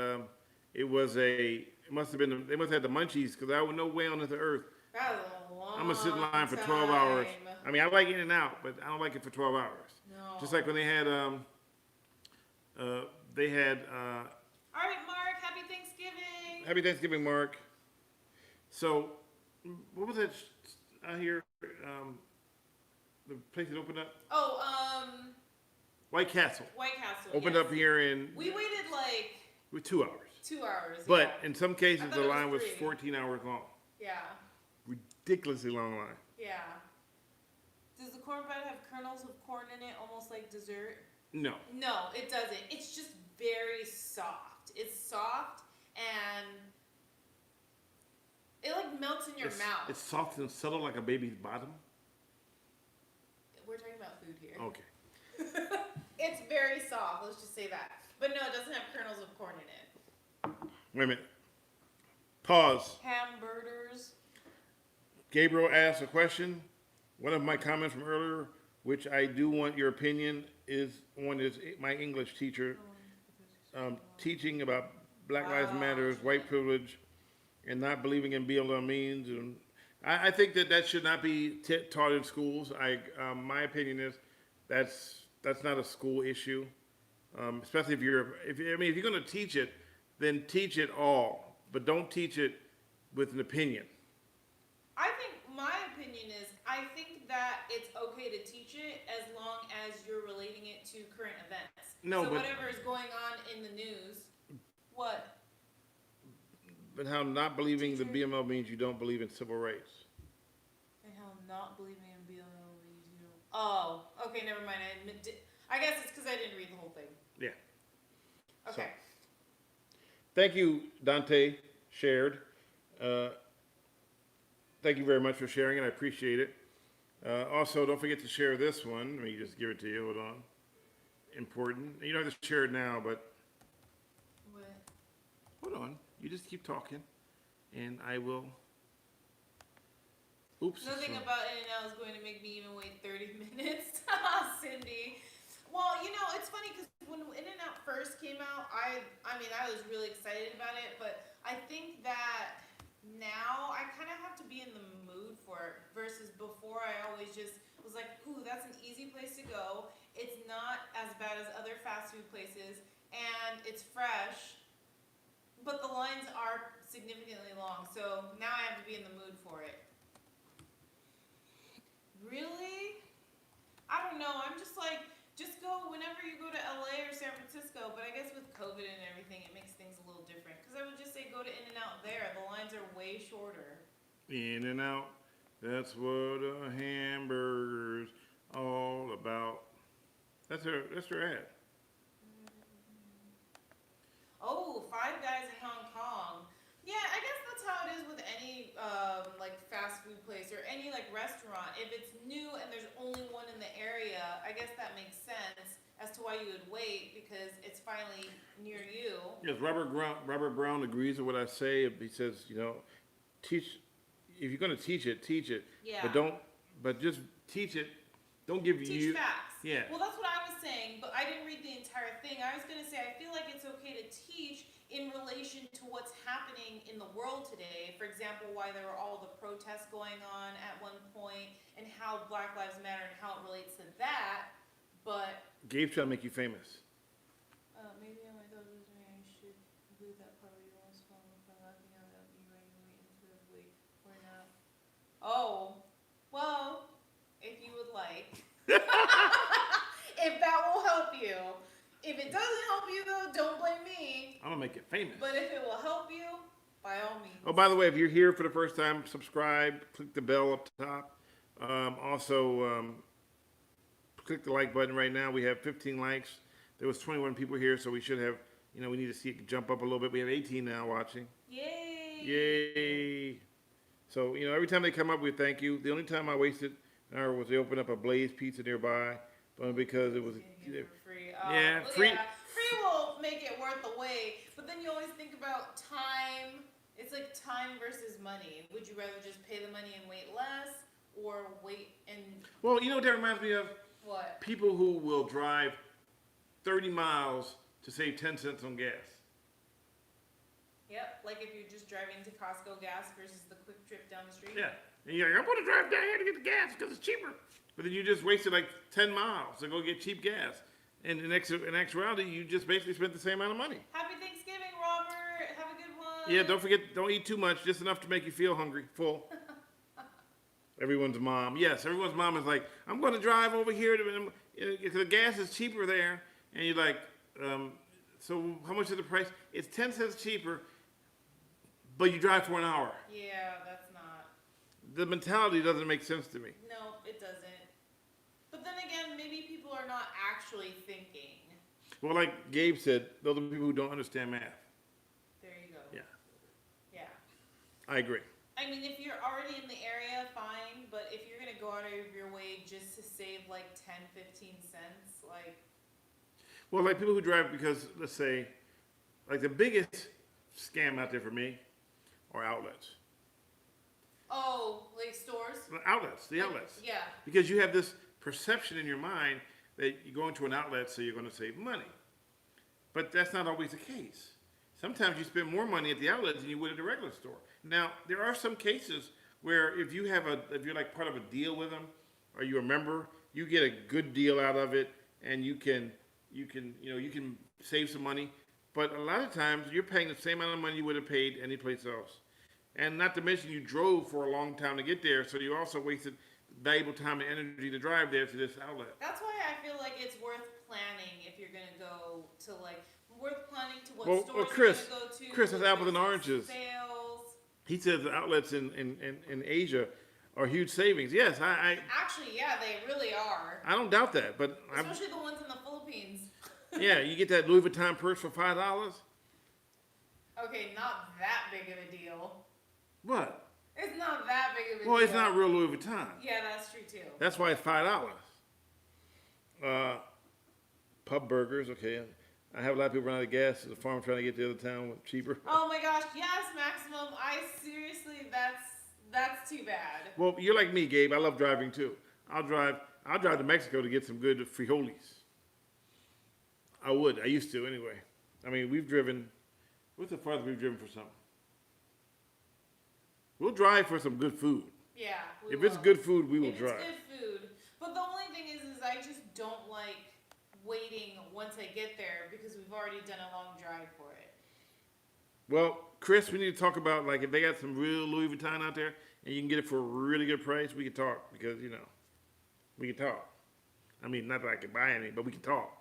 they must have had the munchies because I would no way on the earth. That was a long I'm gonna sit in line for 12 time. hours. I mean, I like in and out, but I don't like it for 12 hours. No. Just like when they had All right, Mark. Happy Thanksgiving. Happy Thanksgiving, Mark. So, what was that out here? The place that opened up? Oh, White Castle. White Castle. Opened up here in We waited like with 2 hours. 2 hours. But yeah. in some cases, I thought the it was line was 3. 14 hours long. Yeah. Ridiculously long line. Yeah. Does the cornbread have kernels of corn in it, almost like dessert? No. No, it doesn't. It's just very soft. It's soft and it like melts in your mouth. It's soft and subtle like a baby's bottom. We're talking about food here. Okay. It's very soft. Let's just say that. But no, it doesn't have kernels of corn in it. Wait a minute. Pause. Hamburgers. Gabriel asked a question. One of my comments from earlier, which I do want your opinion, is my English teacher teaching about Black Lives Matter, white privilege, and not believing in BLM means. And I think that should not be taught in schools. My opinion is that's not a school issue, especially if you're going to teach it, then teach it all. don't teach it with an opinion. I think my opinion is I think that it's okay to teach it as long as you're relating it to current events. No, so but whatever is going on in the news, what? but how not believing the Teacher. BML means you don't believe in civil rights. And how not believing in BLM leads you. Oh, okay, never mind. I guess it's because I didn't read the whole thing. Yeah. Okay. Thank you, Dante. Shared. Thank you very much for sharing it. I appreciate it. Also, don't forget to share this one. Let me just give it to you. Hold on. Important. You don't have to share it now, but What? hold on. You just keep talking, and I will. Oops. Nothing about In-N-Out is going to make me even wait 30 minutes, Cindy. Well, it's funny because when In-N-Out first came out, I mean, I was really excited about it, but I think that now I kind of have to be in the mood for it versus before I always just was like, ooh, that's an easy place to go. It's not as bad as other fast food places, and it's fresh, but the lines are significantly long, so now I have to be in the mood for it. Really? I don't know. I'm just like, just go whenever you go to LA or San Francisco. But I guess with COVID and everything, it makes things a little different. Because I would just say go to In-N-Out there. The lines are way shorter. In-N-Out. That's what a hamburger's all about. That's their ad. Oh, Five Guys in Hong Kong. Yeah, I guess that's how it is with any like fast food place or any like restaurant. If it's new and there's only one in the area, I guess that makes sense as to why you would wait because it's finally near you. Yes, Robert Brown agrees with what I say. He says, teach. If you're going to teach it, teach it. Yeah. But just teach it. Don't give Teach facts. Yeah. Well, that's what I was saying, but I didn't read the entire thing. I was going to say I feel like it's okay to teach in relation to what's happening in the world today. For example, why there were all the protests going on at one point and how Black Lives Matter and how it relates to that. But Gabe's trying to make you famous. maybe on my thoughts with me, I should include that part where you almost fall from laughing out loud, you right, instead of wait or not. Oh, well, if you would like. If that will help you. If it doesn't help you, though, don't blame me. I'm going to make it famous. But if it will help you, by all means. Oh, by the way, if you're here for the first time, subscribe, click the bell up top. Also, click the like button right now. We have 15 likes. There was 21 people here, so we should have, we need to see it jump up a little bit. We have 18 now watching. Yay! Yay! So, every time they come up, we thank you. The only time I wasted an hour was they opened up a Blaze Pizza nearby, because it was... For free. Yeah, free. Yeah, free will make it worth the wait. But then you always think about time. It's like time versus money. Would you rather just pay the money and wait less, or wait and... Well, you know what that reminds me of? What? People who will drive 30 miles to save 10 cents on gas. Yep, like if you're just driving to Costco gas versus the quick trip down the street. Yeah. And you're like, I'm going to drive down here to get the gas because it's cheaper. But then you just wasted like 10 miles to go get cheap gas. And in actuality, you just basically spent the same amount of money. Happy Thanksgiving, Robert. Have a good one. Yeah, don't forget, don't eat too much, just enough to make you feel hungry, full. Everyone's mom. Yes, everyone's mom is like, I'm going to drive over here because the gas is cheaper there. And you're like, so how much is the price? It's 10 cents cheaper, but you drive for an hour. Yeah, that's not. The mentality doesn't make sense to me. No, it doesn't. But then again, maybe people are not actually thinking. Well, like Gabe said, those are people who don't understand math. There you go. Yeah. Yeah. I agree. I mean, if you're already in the area, fine. But if you're going to go out of your way just to save like 10, 15 cents, like... Well, like people who drive because, let's say, like the biggest scam out there for me are outlets. Oh, like stores? The outlets. Yeah. Because you have this perception in your mind that you go into an outlet so you're going to save money. But that's not always the case. Sometimes you spend more money at the outlet than you would at the regular store. Now, there are some cases where if you're like part of a deal with them or you're a member, you get a good deal out of it and you can save some money. But a lot of times you're paying the same amount of money you would have paid anyplace else. And not to mention you drove for a long time to get there, so you also wasted valuable time and energy to drive there to this outlet. That's why I feel like it's worth planning if you're gonna go to like worth planning to what Well, stores Chris, you're gonna go to. Chris, that's apples and oranges. Sales. He says the outlets in Asia are huge savings. Yes, Actually, yeah, they really are. I don't doubt that, but Especially the ones in the Philippines. yeah, you get that Louis Vuitton purse for $5. Okay, not that big of a deal. What? It's not that big of a deal. Well, it's not real Louis Vuitton. Yeah, that's true too. That's why it's $5. Pub burgers, okay. I have a lot of people run out of gas at the farm trying to get to the other town cheaper. Oh my gosh, yes, Maximum. I seriously, that's too bad. Well, you're like me, Gabe. I love driving too. I'll drive to Mexico to get some good frijoles. I would. I used to anyway. I mean, we've driven. What's the farthest we've driven for something? We'll drive for some good food. Yeah. If it's good food, we will If drive. it's good food. But the only thing is I just don't like waiting once I get there because we've already done a long drive for it. Well, Chris, we need to talk about like if they got some real Louis Vuitton out there and you can get it for a really good price, we can talk because we can talk. I mean, not that I can buy any, but we can talk.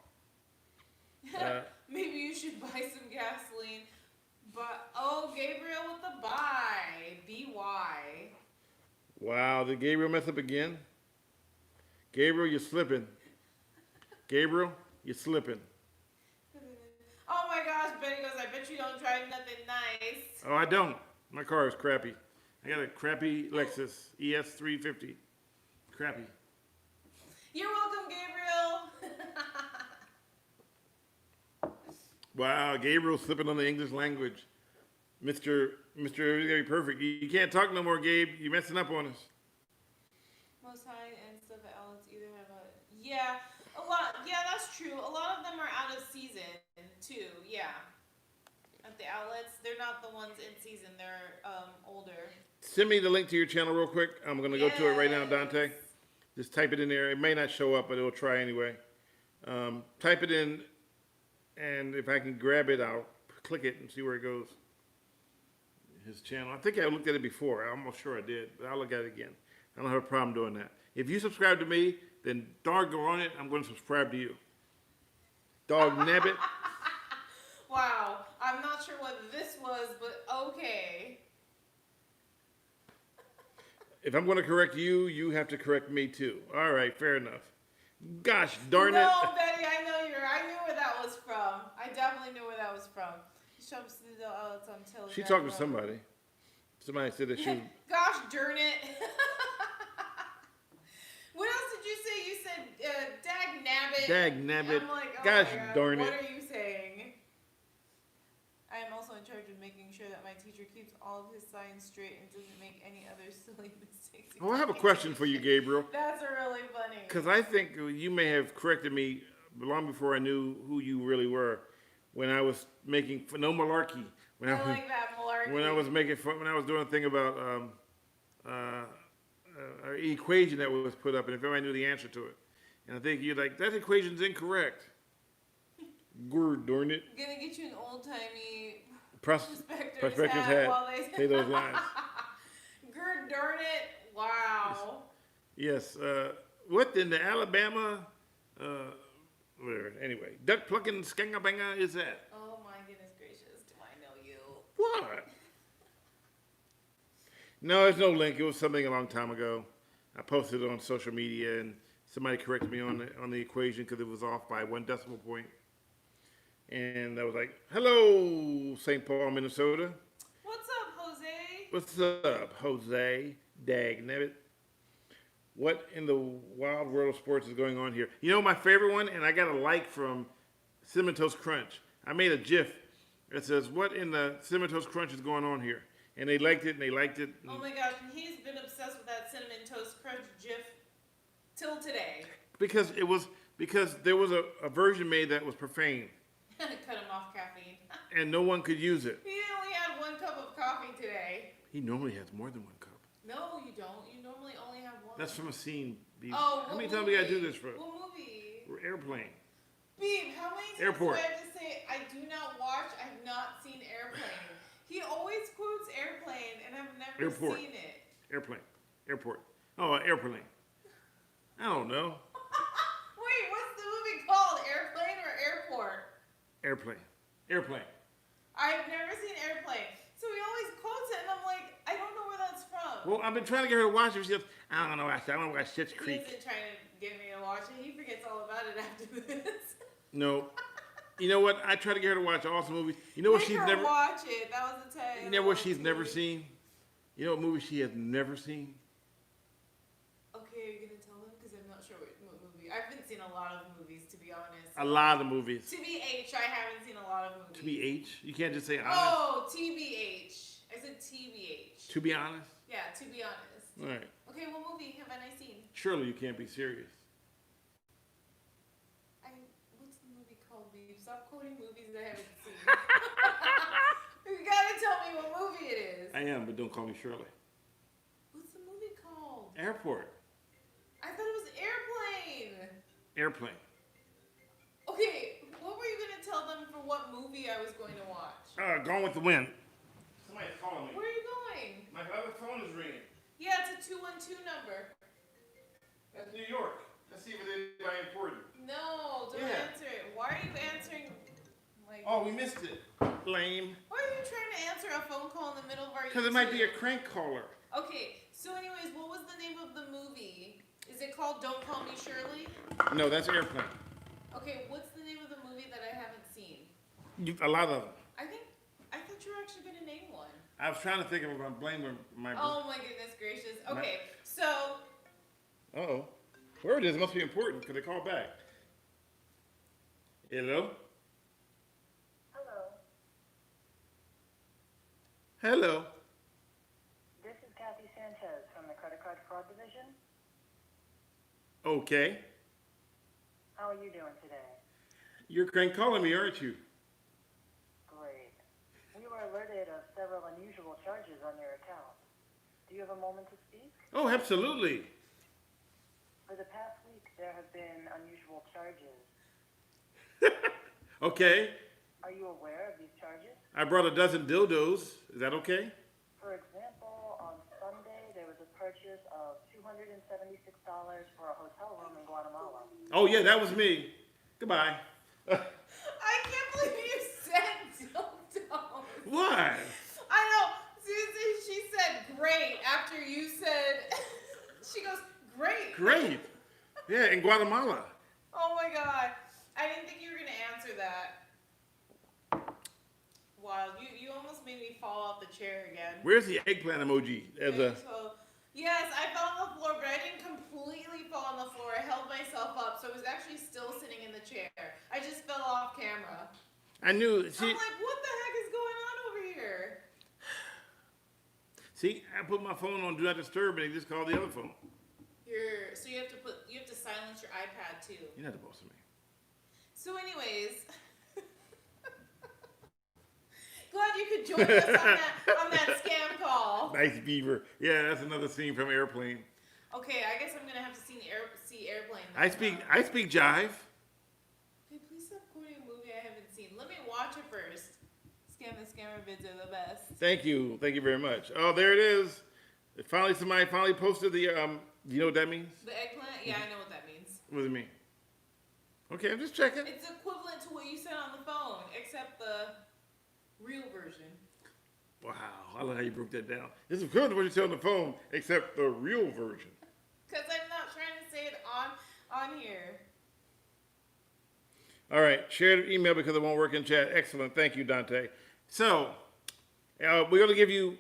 Maybe you should buy some gasoline. But Gabriel with the buy. B-Y. Wow, did Gabriel mess up again? Gabriel, you're slipping. Gabriel, you're slipping. Oh my gosh, Betty goes, I bet you don't drive nothing nice. Oh, I don't. My car is crappy. I got a crappy Lexus ES350. Crappy. You're welcome, Gabriel. Wow, Gabriel's slipping on the English language. Mr. Everything Perfect. You can't talk no more, Gabe. You're messing up on us. Most high and stuff at outlets either have a... Yeah, a lot. Yeah, that's true. A lot of them are out of season, too. Yeah. At the outlets, they're not the ones in season. They're older. Send me the link to your channel real quick. I'm going to go to it right now, Dante. Just type it in there. It may not show up, but it'll try anyway. Type it in, and if I can grab it, I'll click it and see where it goes. His channel. I think I looked at it before. I'm almost sure I did, but I'll look at it again. I don't have a problem doing that. If you subscribe to me, then doggone it, I'm going to subscribe to you. Dog nabbit. Wow. I'm not sure what this was, but okay. If I'm going to correct you, you have to correct me too. All right, fair enough. Gosh darn it. No, Betty, I knew where that was from. I definitely knew where that was from. She talked to somebody. Somebody said that she was... Gosh darn it. What else did you say? You said dag nabbit. Dag nabbit. I'm like, oh gosh my God, darn it. what are you saying? I am also in charge of making sure that my teacher keeps all of his signs straight and doesn't make any other silly mistakes. Oh, I have a question for you, Gabriel. That's really funny. Because I think you may have corrected me long before I knew who you really were. When I was making no malarkey. When I like that malarkey. When I was making fun, when I was doing a thing about an equation that was put up, and if everybody knew the answer to it, and I think you're like, that equation's incorrect. Good darn it. Gonna get you an old timey prospector's hat. While they say those lines. Good darn it! Wow. Yes. What in the Alabama? Whatever. Anyway, duck plucking skangabanga is that? Oh my goodness gracious! Do I know you? What? No, there's no link. It was something a long time ago. I posted it on social media, and somebody corrected me on the equation because it was off by 1 decimal point. And I was like, "Hello, St. Paul, Minnesota." What's up, Jose? What's up, Jose? Dagnabbit. What in the wild world of sports is going on here? You know my favorite one, and I got a like from Cinnamon Toast Crunch. I made a GIF that says, "What in the Cinnamon Toast Crunch is going on here?" And they liked it, and they liked it. Oh my gosh, and he's been obsessed with that Cinnamon Toast Crunch GIF till today. Because there was a version made that was profane. Cut him off caffeine. And no one could use it. He only had 1 cup of coffee today. He normally has more than 1 cup. No, you don't. You normally only have 1. That's from a scene. Oh, how many times we gotta do this for? What movie? Airplane. Beeb, how many times Airport. do I have to say I do not watch? I've not seen Airplane. He always quotes Airplane, and I've never Airport. seen it. Airplane. Airport. Oh, airplane. I don't know. Wait, what's the movie called? Airplane or Airport? Airplane. Airplane. I've never seen Airplane. So he always quotes it, and I'm like, I don't know where that's from. Well, I've been trying to get her to watch it. She goes, I don't know. I want to watch Schitt's He Creek. isn't trying to get me to watch it. He forgets all about it after this. No. You know what? I try to get her to watch awesome movies. You know what Make she's her never. watch it. That was the tag. You know what she's never seen? You know what movie she has never seen? Okay, are you gonna tell them? Because I'm not sure what movie. I haven't seen a lot of movies, to be honest. A lot of movies. TBH, I haven't seen a lot of movies. TBH? You can't just say honest. Oh, TBH. I said TBH. To be honest? Yeah, to be honest. All right. Okay, what movie haven't I seen? Surely you can't be serious. What's the movie called, Beef? Stop quoting movies I haven't seen. You gotta tell me what movie it is. I am, but don't call me Shirley. What's the movie called? Airport. I thought it was Airplane. Airplane. Okay, what were you gonna tell them for what movie I was going to watch? Gone with the Wind. Somebody's calling me. Where are you going? My other phone is ringing. Yeah, it's a 212 number. That's New York. Let's see if it's anybody important. No, don't Yeah. answer it. Why are you answering? Like, Oh, we missed it. Lame. why are you trying to answer a phone call in the middle of our? Because it might be a YouTube? crank caller. Okay, so anyways, what was the name of the movie? Is it called Don't Call Me Shirley? No, that's Airplane. Okay, what's the name of the movie that I haven't seen? A lot of them. I thought you were actually gonna name one. I was trying to think of if I'm blaming my. Oh my goodness gracious. Okay, so Uh-oh. Where it is, it must be important because they call back. Hello? Hello, Hello. this is Kathy Sanchez from the Credit Card Fraud Division. Okay. How are you doing today? You're crank calling me, aren't you? Great. We were alerted of several unusual charges on your account. Do you have a moment to speak? Oh, absolutely. For the past week, there have been unusual charges. Okay. Are you aware of these charges? I brought a dozen dildos. Is that okay? For example, on Sunday, there was a purchase of $276 for a hotel room in Guatemala. Oh, yeah, that was me. Goodbye. I can't believe you said dildos. What? I know. Susie, she said great after you said. She goes great. Great. Yeah, in Guatemala. Oh my god. I didn't think you were gonna answer that. Wow, you almost made me fall off the chair again. Where's the eggplant emoji? So, yes, I fell on the floor, but I didn't completely fall on the floor. I held myself up, so I was actually still sitting in the chair. I just fell off camera. I knew. I'm See, like, what the heck is going on over here? see, I put my phone on Do Not Disturb, and they just called the other phone. So you have to silence your iPad too. You're not the boss of me. So anyways, glad you could join us on that scam call. Nice beaver. Yeah, that's another scene from Airplane. Okay, I guess I'm gonna have to see Airplane. I speak jive. Okay, please stop quoting a movie I haven't seen. Let me watch it first. Scam and Scammer vids are the best. Thank you very much. Oh, there it is. Somebody finally posted the. Do you know what that means? The eggplant? Yeah, I know what that means. What does it mean? Okay, I'm just checking. It's equivalent to what you said on the phone, except the real version. Wow, I like how you broke that down. It's equivalent to what you said on the phone, except the real version. Because I'm not trying to say it on here. All right, share the email because it won't work in chat. Excellent, thank you, Dante. So, we're going to give you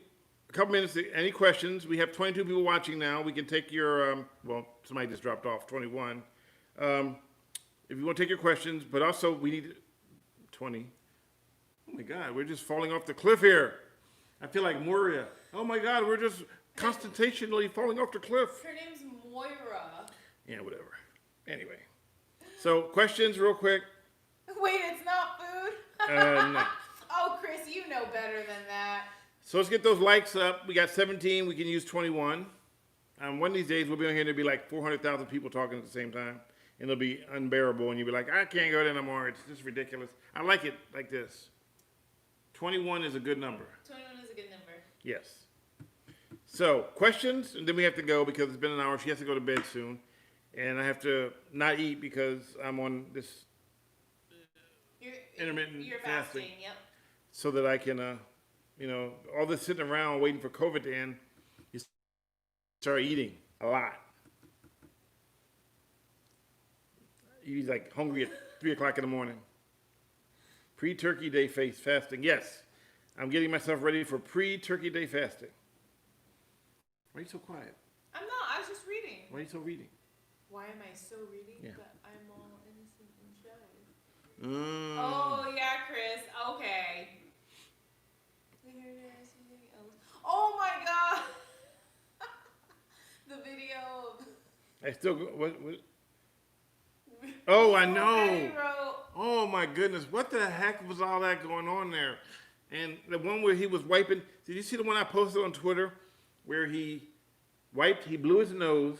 a couple minutes to any questions. We have 22 people watching now. We can take your, well, somebody just dropped off, 21. If you want to take your questions, but also we need 20. Oh my God, we're just falling off the cliff here. I feel like Moria. Oh my God, we're just constitutionally falling off the cliff. Her name's Moira. Yeah, whatever. Anyway, so questions real quick. Wait, it's not food? No. Oh, Chris, you know better than that. So let's get those likes up. We got 17. We can use 21. One of these days we'll be on here and there'll be like 400,000 people talking at the same time. and it'll be unbearable, and you'll be like, I can't go there no more. It's just ridiculous. I like it like this. 21 is a good number. 21 is a good number. Yes. So, questions, and then we have to go because it's been an hour. She has to go to bed soon, and I have to not eat because I'm on this intermittent You're fasting. fasting, yep. So that I can, all this sitting around waiting for COVID to end, you start eating a lot. You're like hungry at 3 o'clock in the morning. Pre-Turkey Day fasting. Yes, I'm getting myself ready for pre-Turkey Day fasting. Why are you so quiet? I'm not, I was just reading. Why are you so reading? Why am I so reading? Yeah. But I'm all innocent and shy. Mm. Oh, yeah, Chris. Okay. There's something else. Oh my god! The video. I still go, what? Oh, I know. Betty wrote, Oh my goodness, what the heck was all that going on there? And the one where he was wiping, did you see the one I posted on Twitter where he blew his nose,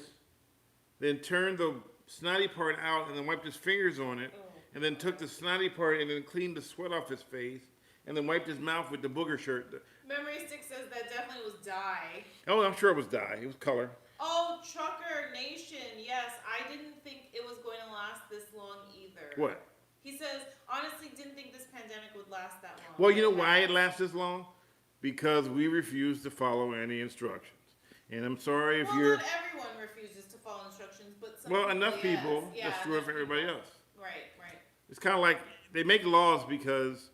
then turned the snotty part out and then wiped his fingers on it, and then took the snotty part and then cleaned the sweat off his face, and then wiped his mouth with the booger shirt. Memory Stick says that definitely was dye. Oh, I'm sure it was dye. It was color. Oh, Trucker Nation. Yes, I didn't think it was going to last this long either. What? He says, honestly, didn't think this pandemic would last that long. Well, you know why it lasts this long? Because we refuse to follow any instructions. And I'm sorry if you're... Not everyone refuses to follow instructions, but some Well, enough people yes. that screw up for everybody else. Right. It's kind of like they make laws because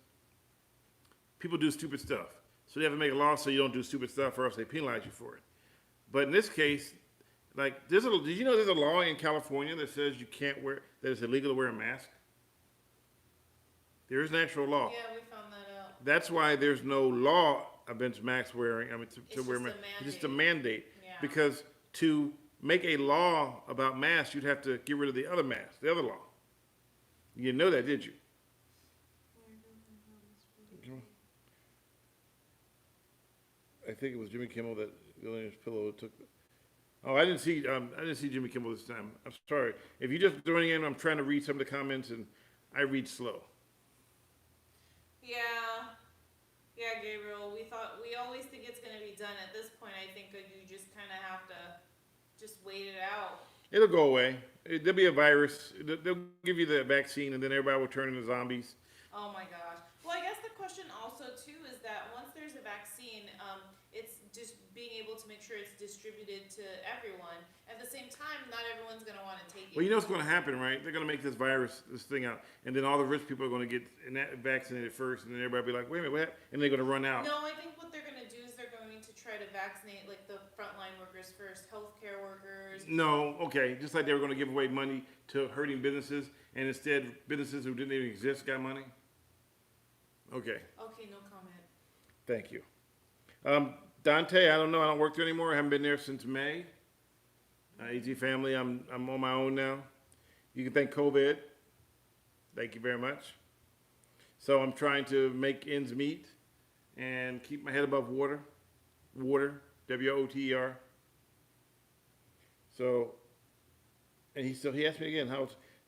people do stupid stuff. So they have to make a law so you don't do stupid stuff or else they penalize you for it. But in this case, like, did you know there's a law in California that says that it's illegal to wear a mask? There is an actual law. Yeah, we found that out. That's why there's no law against mask wearing. To wear mask. It's just a mandate. Yeah. Because to make a law about masks, you'd have to get rid of the other mask, the other law. You didn't know that, did you? I think it was Jimmy Kimmel that Millionaire's Pillow took. Oh, I didn't see Jimmy Kimmel this time. I'm sorry. If you're just joining in, I'm trying to read some of the comments, and I read slow. Yeah, Gabriel. We always think it's going to be done. At this point, I think that you just kind of have to just wait it out. It'll go away. There'll be a virus. They'll give you the vaccine, and then everybody will turn into zombies. Oh my gosh. Well, I guess the question also too is that once there's a vaccine, it's just being able to make sure it's distributed to everyone. At the same time, not everyone's going to want to take it. Well, you know what's going to happen, right? They're going to make this thing out, and then all the rich people are going to get vaccinated first, and then everybody will be like, wait a minute, what happened? And they're going to run out. No, I think what they're going to do is they're going to try to vaccinate like the frontline workers first, healthcare workers. No, okay. Just like they were going to give away money to hurting businesses, and instead businesses who didn't even exist got money. Okay. Okay, no comment. Thank you. Dante, I don't know. I don't work there anymore. I haven't been there since May. AZ family, I'm on my own now. You can thank COVID. Thank you very much. So I'm trying to make ends meet and keep my head above water. Water, W-O-T-E-R. So, and he asked me again,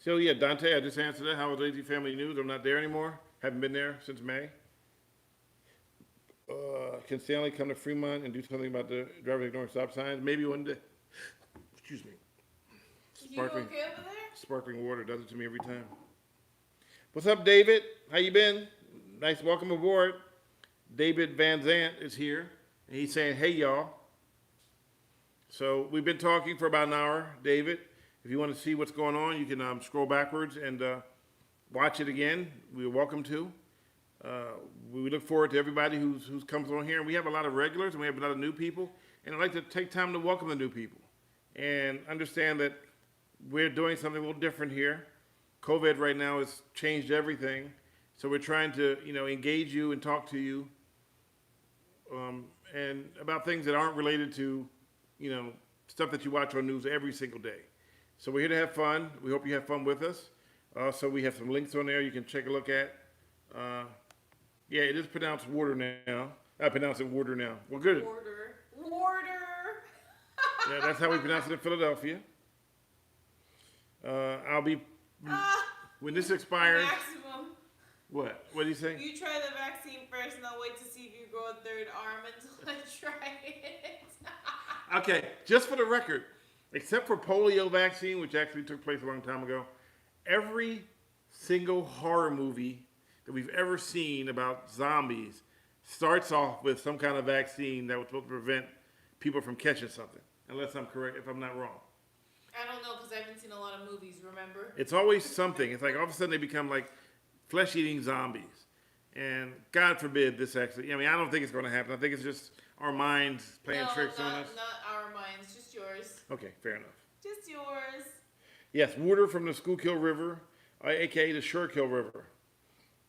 yeah, Dante, I just answered that. How was AZ Family News? I'm not there anymore. Haven't been there since May. Can Stanley come to Fremont and do something about the drivers ignoring stop signs? Maybe one day. Excuse me. Sparkling. You okay over there? Sparkling water does it to me every time. What's up, David? How you been? Nice welcome aboard. David Van Zant is here, and he's saying, hey, y'all. So we've been talking for about an hour, David. If you want to see what's going on, you can scroll backwards and watch it again. We're welcome to. We look forward to everybody who's comes on here. And we have a lot of regulars and we have a lot of new people. And I'd like to take time to welcome the new people and understand that we're doing something a little different here. COVID right now has changed everything. So we're trying to, engage you and talk to you and about things that aren't related to, stuff that you watch on news every single day. So we're here to have fun. We hope you have fun with us. So we have some links on there you can take a look at. Yeah, it is pronounced water now. I pronounce it water now. Well, good. Water. Yeah, that's how we pronounce it in Philadelphia. I'll be, when this expires, Maximum. what? What do you say? You try the vaccine first, and I'll wait to see if you grow a third arm until I try it. Okay, just for the record, except for polio vaccine, which actually took place a long time ago, every single horror movie that we've ever seen about zombies starts off with some kind of vaccine that was supposed to prevent people from catching something. Unless I'm correct, if I'm not wrong. I don't know, because I haven't seen a lot of movies, remember? It's always something. It's like all of a sudden they become like flesh-eating zombies. And God forbid this actually, I mean, I don't think it's going to happen. I think it's just our minds playing tricks on us. Not our minds, just yours. Okay, fair enough. Just yours. Yes, water from the Schuylkill River, aka the Schuylkill River.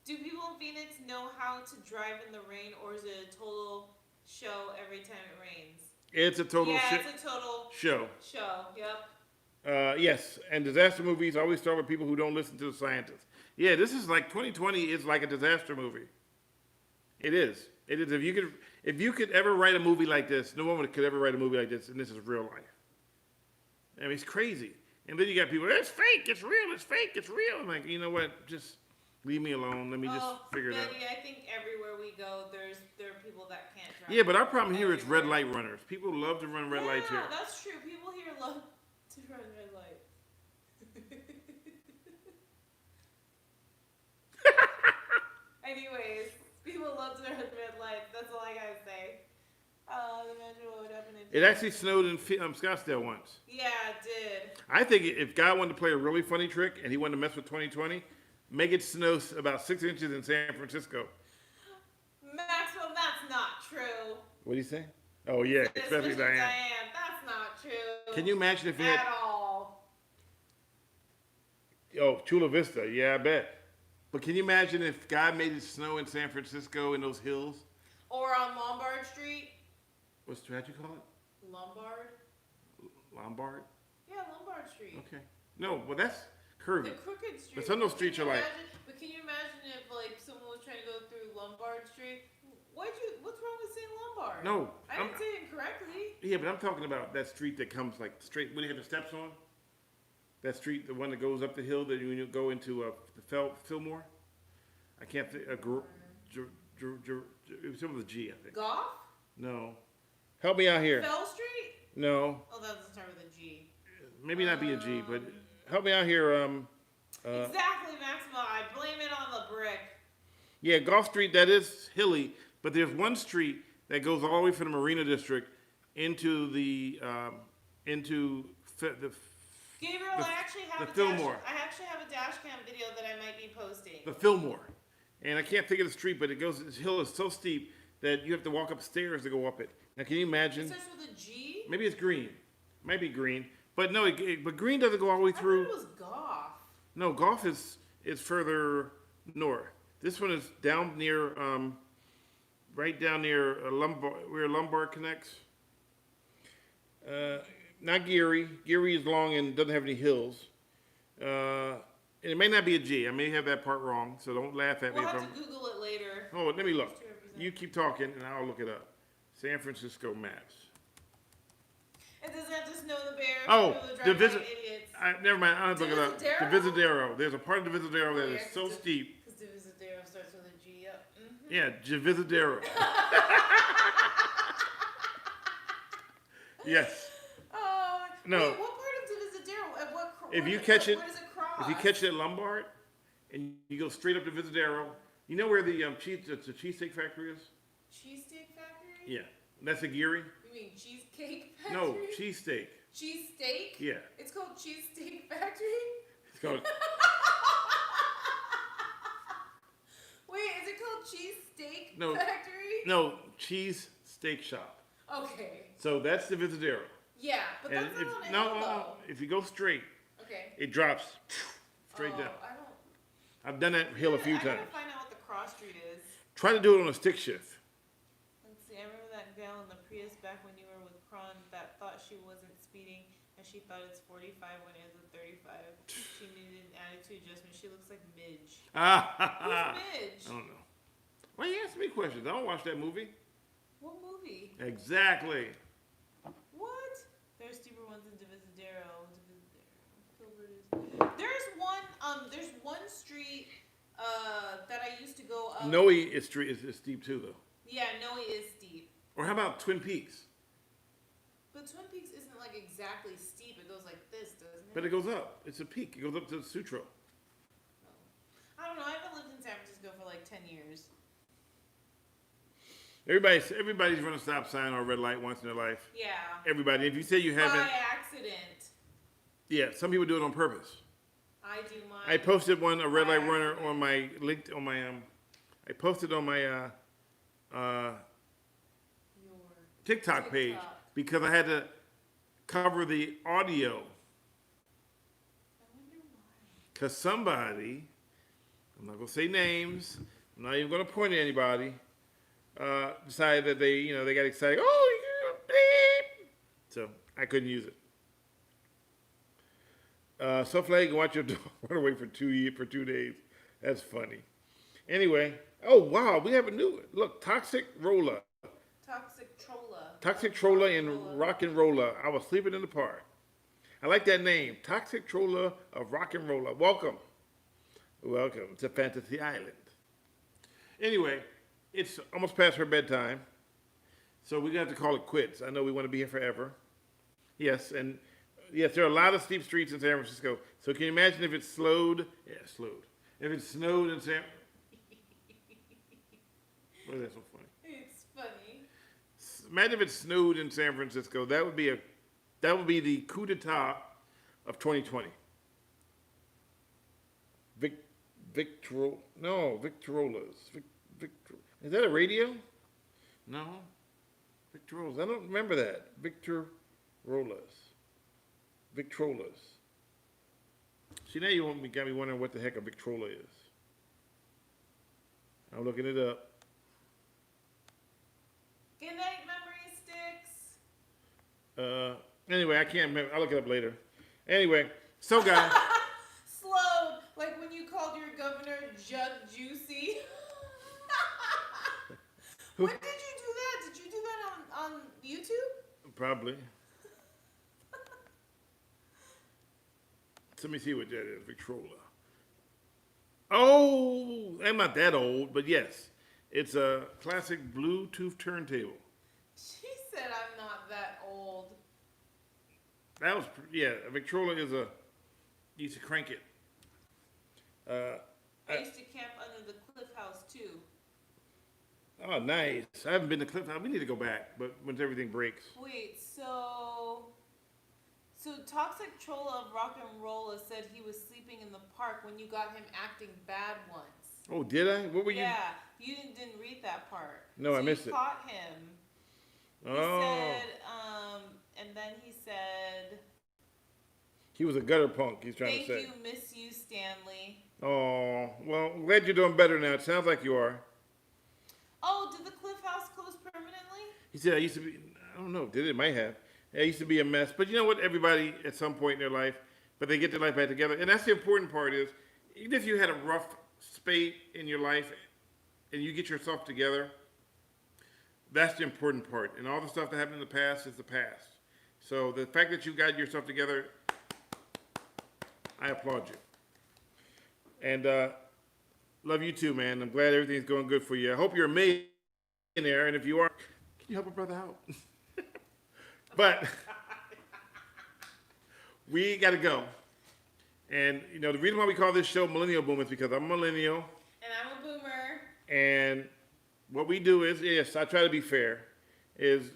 Do people in Phoenix know how to drive in the rain, or is it a total show every time it rains? It's a total it's a total show. Yep. Yes, and disaster movies always start with people who don't listen to the scientists. Yeah, this is like 2020 is like a disaster movie. It is. It is. If you could ever write a movie like this, no one could ever write a movie like this, and this is real life. I mean, it's crazy. And then you got people, it's fake, it's real, it's fake, it's real. I'm like, you know what? Just leave me alone. Let me just figure it out. Betty, I think everywhere we go, there are people that can't drive. Yeah, but our problem here is red light runners. People love to run red lights here. Yeah, that's true. People here love to run red lights. Anyways, people love to run red lights. That's all I gotta say. Imagine what would happen if... It actually snowed in Scottsdale once. Yeah, it did. I think if God wanted to play a really funny trick and he wanted to mess with 2020, make it snow about 6 inches in San Francisco. Maxwell, that's not true. What do you say? Oh, yeah, especially Diane. That's not true. Can you imagine if you at had... all. Oh, Chula Vista, yeah, I bet. But can you imagine if God made it snow in San Francisco in those hills? Or on Lombard Street. How'd you call it? Lombard? Lombard? Yeah, Lombard Street. Okay. No, well, that's curvy. The crooked street. But some of those streets are like... But can you imagine if, like, someone was trying to go through Lombard Street? What's wrong with saying Lombard? No. I didn't say it incorrectly. Yeah, but I'm talking about that street that comes, like, straight... When you have the steps on? That street, the one that goes up the hill that you go into the Fillmore? I can't think... It was some with a G, I think. Goff? No. Help me out here. Fell Street? No. Oh, that doesn't start with a G. Maybe not be a G, but help me out here. Exactly, Maximo. I blame it on the brick. Yeah, Gulf Street, that is hilly, but there's one street that goes all the way from the Marina District into the Gabriel, I actually have Fillmore. I actually have a dash cam video that I might be posting. The Fillmore. And I can't think of the street, but this hill is so steep that you have to walk upstairs to go up it. Now, can you imagine? It starts with a G? Maybe it's green. Might be green. But no, but green doesn't go all the way through. I thought it was Goff. No, Goff is further north. This one is down near, right down near Lombard, where Lombard connects. Not Geary. Geary is long and doesn't have any hills. And it may not be a G. I may have that part wrong, so don't laugh at me. We'll have to Google it later. Oh, let me look. You keep talking, and I'll look it up. San Francisco maps. It doesn't have to snow the bear. Oh, the idiots. Never mind. I'll have to look it up. The Visadero. There's a part of the Visadero that is so steep. Because the Visadero starts with a G. Yep. Mm-hmm. Yeah, Visadero. Yes. No. Wait, what part of the Visadero? If you catch it, if you catch it at Lombard, and you go straight up to Visadero, you know where the cheesesteak factory is? Cheesesteak factory? Yeah, that's a Geary. You mean cheesecake factory? No, cheesesteak. Cheesesteak? Yeah. It's called Cheesesteak Factory? It's called. Wait, is it called Cheesesteak No. Factory? No, cheese steak shop. Okay. So that's the Visadero. Yeah, but And that's if, not on no, hill, though. if you go straight, Okay. it drops straight down. I don't. I've done that hill a few I times. gotta find out what the cross street is. Try to do it on a stick shift. Let's see. I remember that gal in the Prius back when you were with Kron that thought she wasn't speeding and she thought it's 45 when it was a 35. She needed an attitude adjustment. She looks like Midge. Who's Midge? I don't know. Why you asking me questions? I don't watch that movie. What movie? Exactly. What? There's steeper ones in Divisadero. Gilbert is. that I used to go up. Noe is steep too, though. Yeah, Noe is steep. Or how about Twin Peaks? But Twin Peaks isn't like exactly steep. It goes like this, doesn't it? But it goes up. It's a peak. It goes up to Sutro. I don't know. I haven't lived in San Francisco for like 10 years. Everybody's run a stop sign or a red light once in their life. Yeah. Everybody. If you say you haven't, By accident. yeah, some people do it on purpose. I do mine. I posted a red by light runner accident. on my I posted on my Your TikTok page TikTok. because I had to cover the audio I wonder why. because somebody, I'm not gonna say names, I'm not even gonna point at anybody, decided that they got excited. Oh, you beep! So I couldn't use it. So flag and watch your dog run away for 2 days. That's funny. Anyway, oh wow, we have a new look. Toxic Roller and Rock and Roller. I was sleeping in the park. I like that name, Toxic Troller of Rock and Roller. Welcome to Fantasy Island. Anyway, it's almost past her bedtime, so we're gonna have to call it quits. I know we want to be here forever. Yes, and yes, there are a lot of steep streets in San Francisco. So can you imagine if it slowed? Yeah, slowed. If it snowed in San. Why is that so funny? It's funny. Imagine if it snowed in San Francisco. That would be the coup d'etat of 2020. Victrolas. Is that a radio? No. Victrolas. I don't remember that. Victrolas. See, now you got me wondering what the heck a Victrola is. I'm looking it up. Good night, memory sticks. Anyway, I can't remember. I'll look it up later. Anyway, so guys. Slowed, like when you called your governor Jug Juicy. When did you do that? Did you do that on YouTube? Probably. Let me see what that is. Victrola. Oh, I'm not that old, but yes. It's a classic Bluetooth turntable. She said I'm not that old. That was, yeah, a Victrola is you used to crank it. I used to camp under the Cliff House too. Oh, nice. I haven't been to Cliff House. We need to go back, but once everything breaks. Wait, so Toxic Troll of Rock and Rolla said he was sleeping in the park when you got him acting bad once. Oh, did I? What were you? Yeah, you didn't read that part. No, so I missed you it. caught him. He Oh. said, and then he said, He was a gutter punk, he's trying "Thank to say. you, miss you, Stanley." Oh, well, I'm glad you're doing better now. It sounds like you are. Oh, did the Cliff House close permanently? He said, I used to be, I don't know, did it? Might have. I used to be a mess. But you know what? Everybody at some point in their life, but they get their life back together. And that's the important part is, even if you had a rough spate in your life and you get yourself together, that's the important part. And all the stuff that happened in the past is the past. So the fact that you got yourself together, I applaud you. And love you too, man. I'm glad everything's going good for you. I hope you're a millionaire. And if you are, can you help a brother out? But we got to go. And, you know, the reason why we call this show Millennial Boom is because I'm a millennial. And I'm a boomer. And what we do is, yes, I try to be fair. And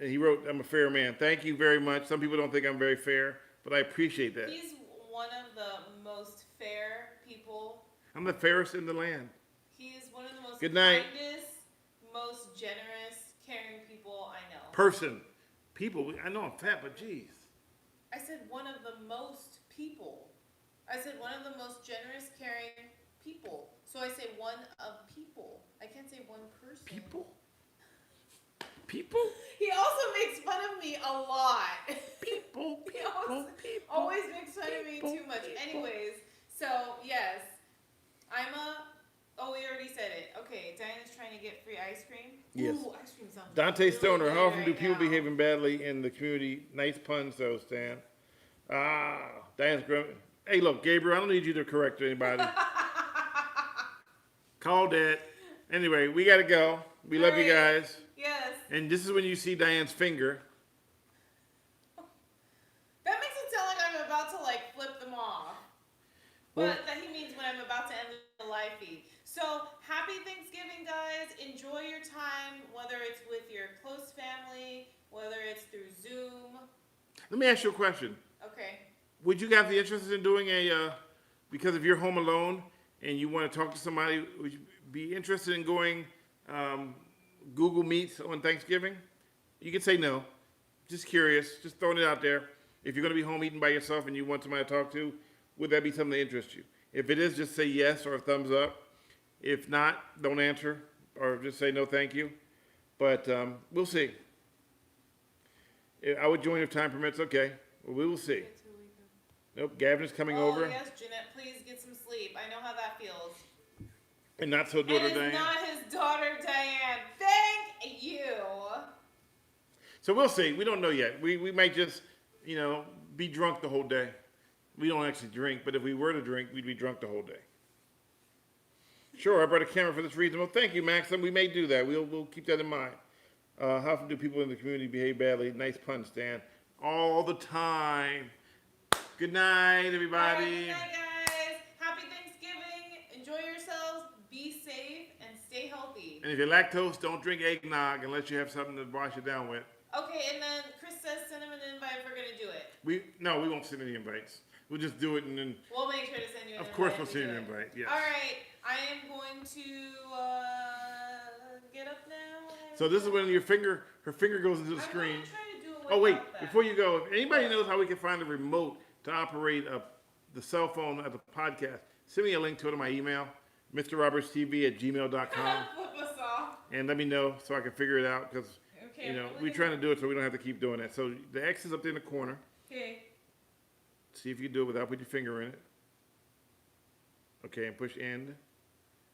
he wrote, I'm a fair man. Thank you very much. Some people don't think I'm very fair, but I appreciate that. He's one of the most fair people. I'm the fairest in the land. He is one of the most Good night. kindest, most generous, caring people I know. People, I know I'm fat, but geez. I said one of the most people. I said one of the most generous, caring people. So I say one of people. I can't say one person. People? He also makes fun of me a lot. People. He always makes fun of me too much. Anyways, so yes, oh, we already said it. Okay, Diana's trying to get free ice cream. Yes. Ooh, ice cream sounds Dante really Stoner, good how often do right people now. behaving badly in the community? Nice puns, though, Stan. Diane's grumpy. Hey, look, Gabriel, I don't need you to correct anybody. Called it. Anyway, we gotta go. We love you Alright. guys. Yes. And this is when you see Diane's finger. That makes it sound like I'm about to like flip them off. But Well- that he means when I'm about to end the live feed. So happy Thanksgiving, guys. Enjoy your time, whether it's with your close family, whether it's through Zoom. Let me ask you a question. Okay. Would you guys be interested in doing because if you're home alone and you want to talk to somebody, would you be interested in going Google Meets on Thanksgiving? You can say no. Just curious. Just throwing it out there. If you're going to be home eating by yourself and you want somebody to talk to, would that be something that interests you? If it is, just say yes or a thumbs up. If not, don't answer or just say no thank you. But we'll see. I would join if time permits. Okay. Well, we will see. Nope, Gavin is coming over. Yes, Jeanette, please get some sleep. I know how that feels. And not so daughter And it's Diane. not his daughter Diane. Thank you. So we'll see. We don't know yet. We might just, be drunk the whole day. We don't actually drink, but if we were to drink, we'd be drunk the whole day. Sure, I brought a camera for this reason. Well, thank you, Max. And we may do that. We'll keep that in mind. How often do people in the community behave badly? Nice pun, Stan. All the time. Good night, everybody. All right, good night, guys. Happy Thanksgiving. Enjoy yourselves. Be safe and stay healthy. And if you're lactose, don't drink eggnog unless you have something to wash it down with. Okay, and then Chris says send him an invite if we're going to do it. We won't send any invites. We'll just do it and then, We'll make sure to send you an invite. of course, if we'll we send do you an it. invite. Yes. All right, I am going to get up now. So this is when her finger goes into the I'm screen. going to try to do it Oh wait, without that. before you go, if anybody knows how we can find a remote to operate the cell phone at the podcast, send me a link to it in my email, mrrobertstv@gmail.com, Flip us off. and let me know so I can figure it out because Okay, we're trying to do it so we don't have to keep doing it. So the X is up there in the corner. Okay. See if you can do it without putting your finger in it. Okay, and push end.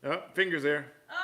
Oh, finger's there. Oh,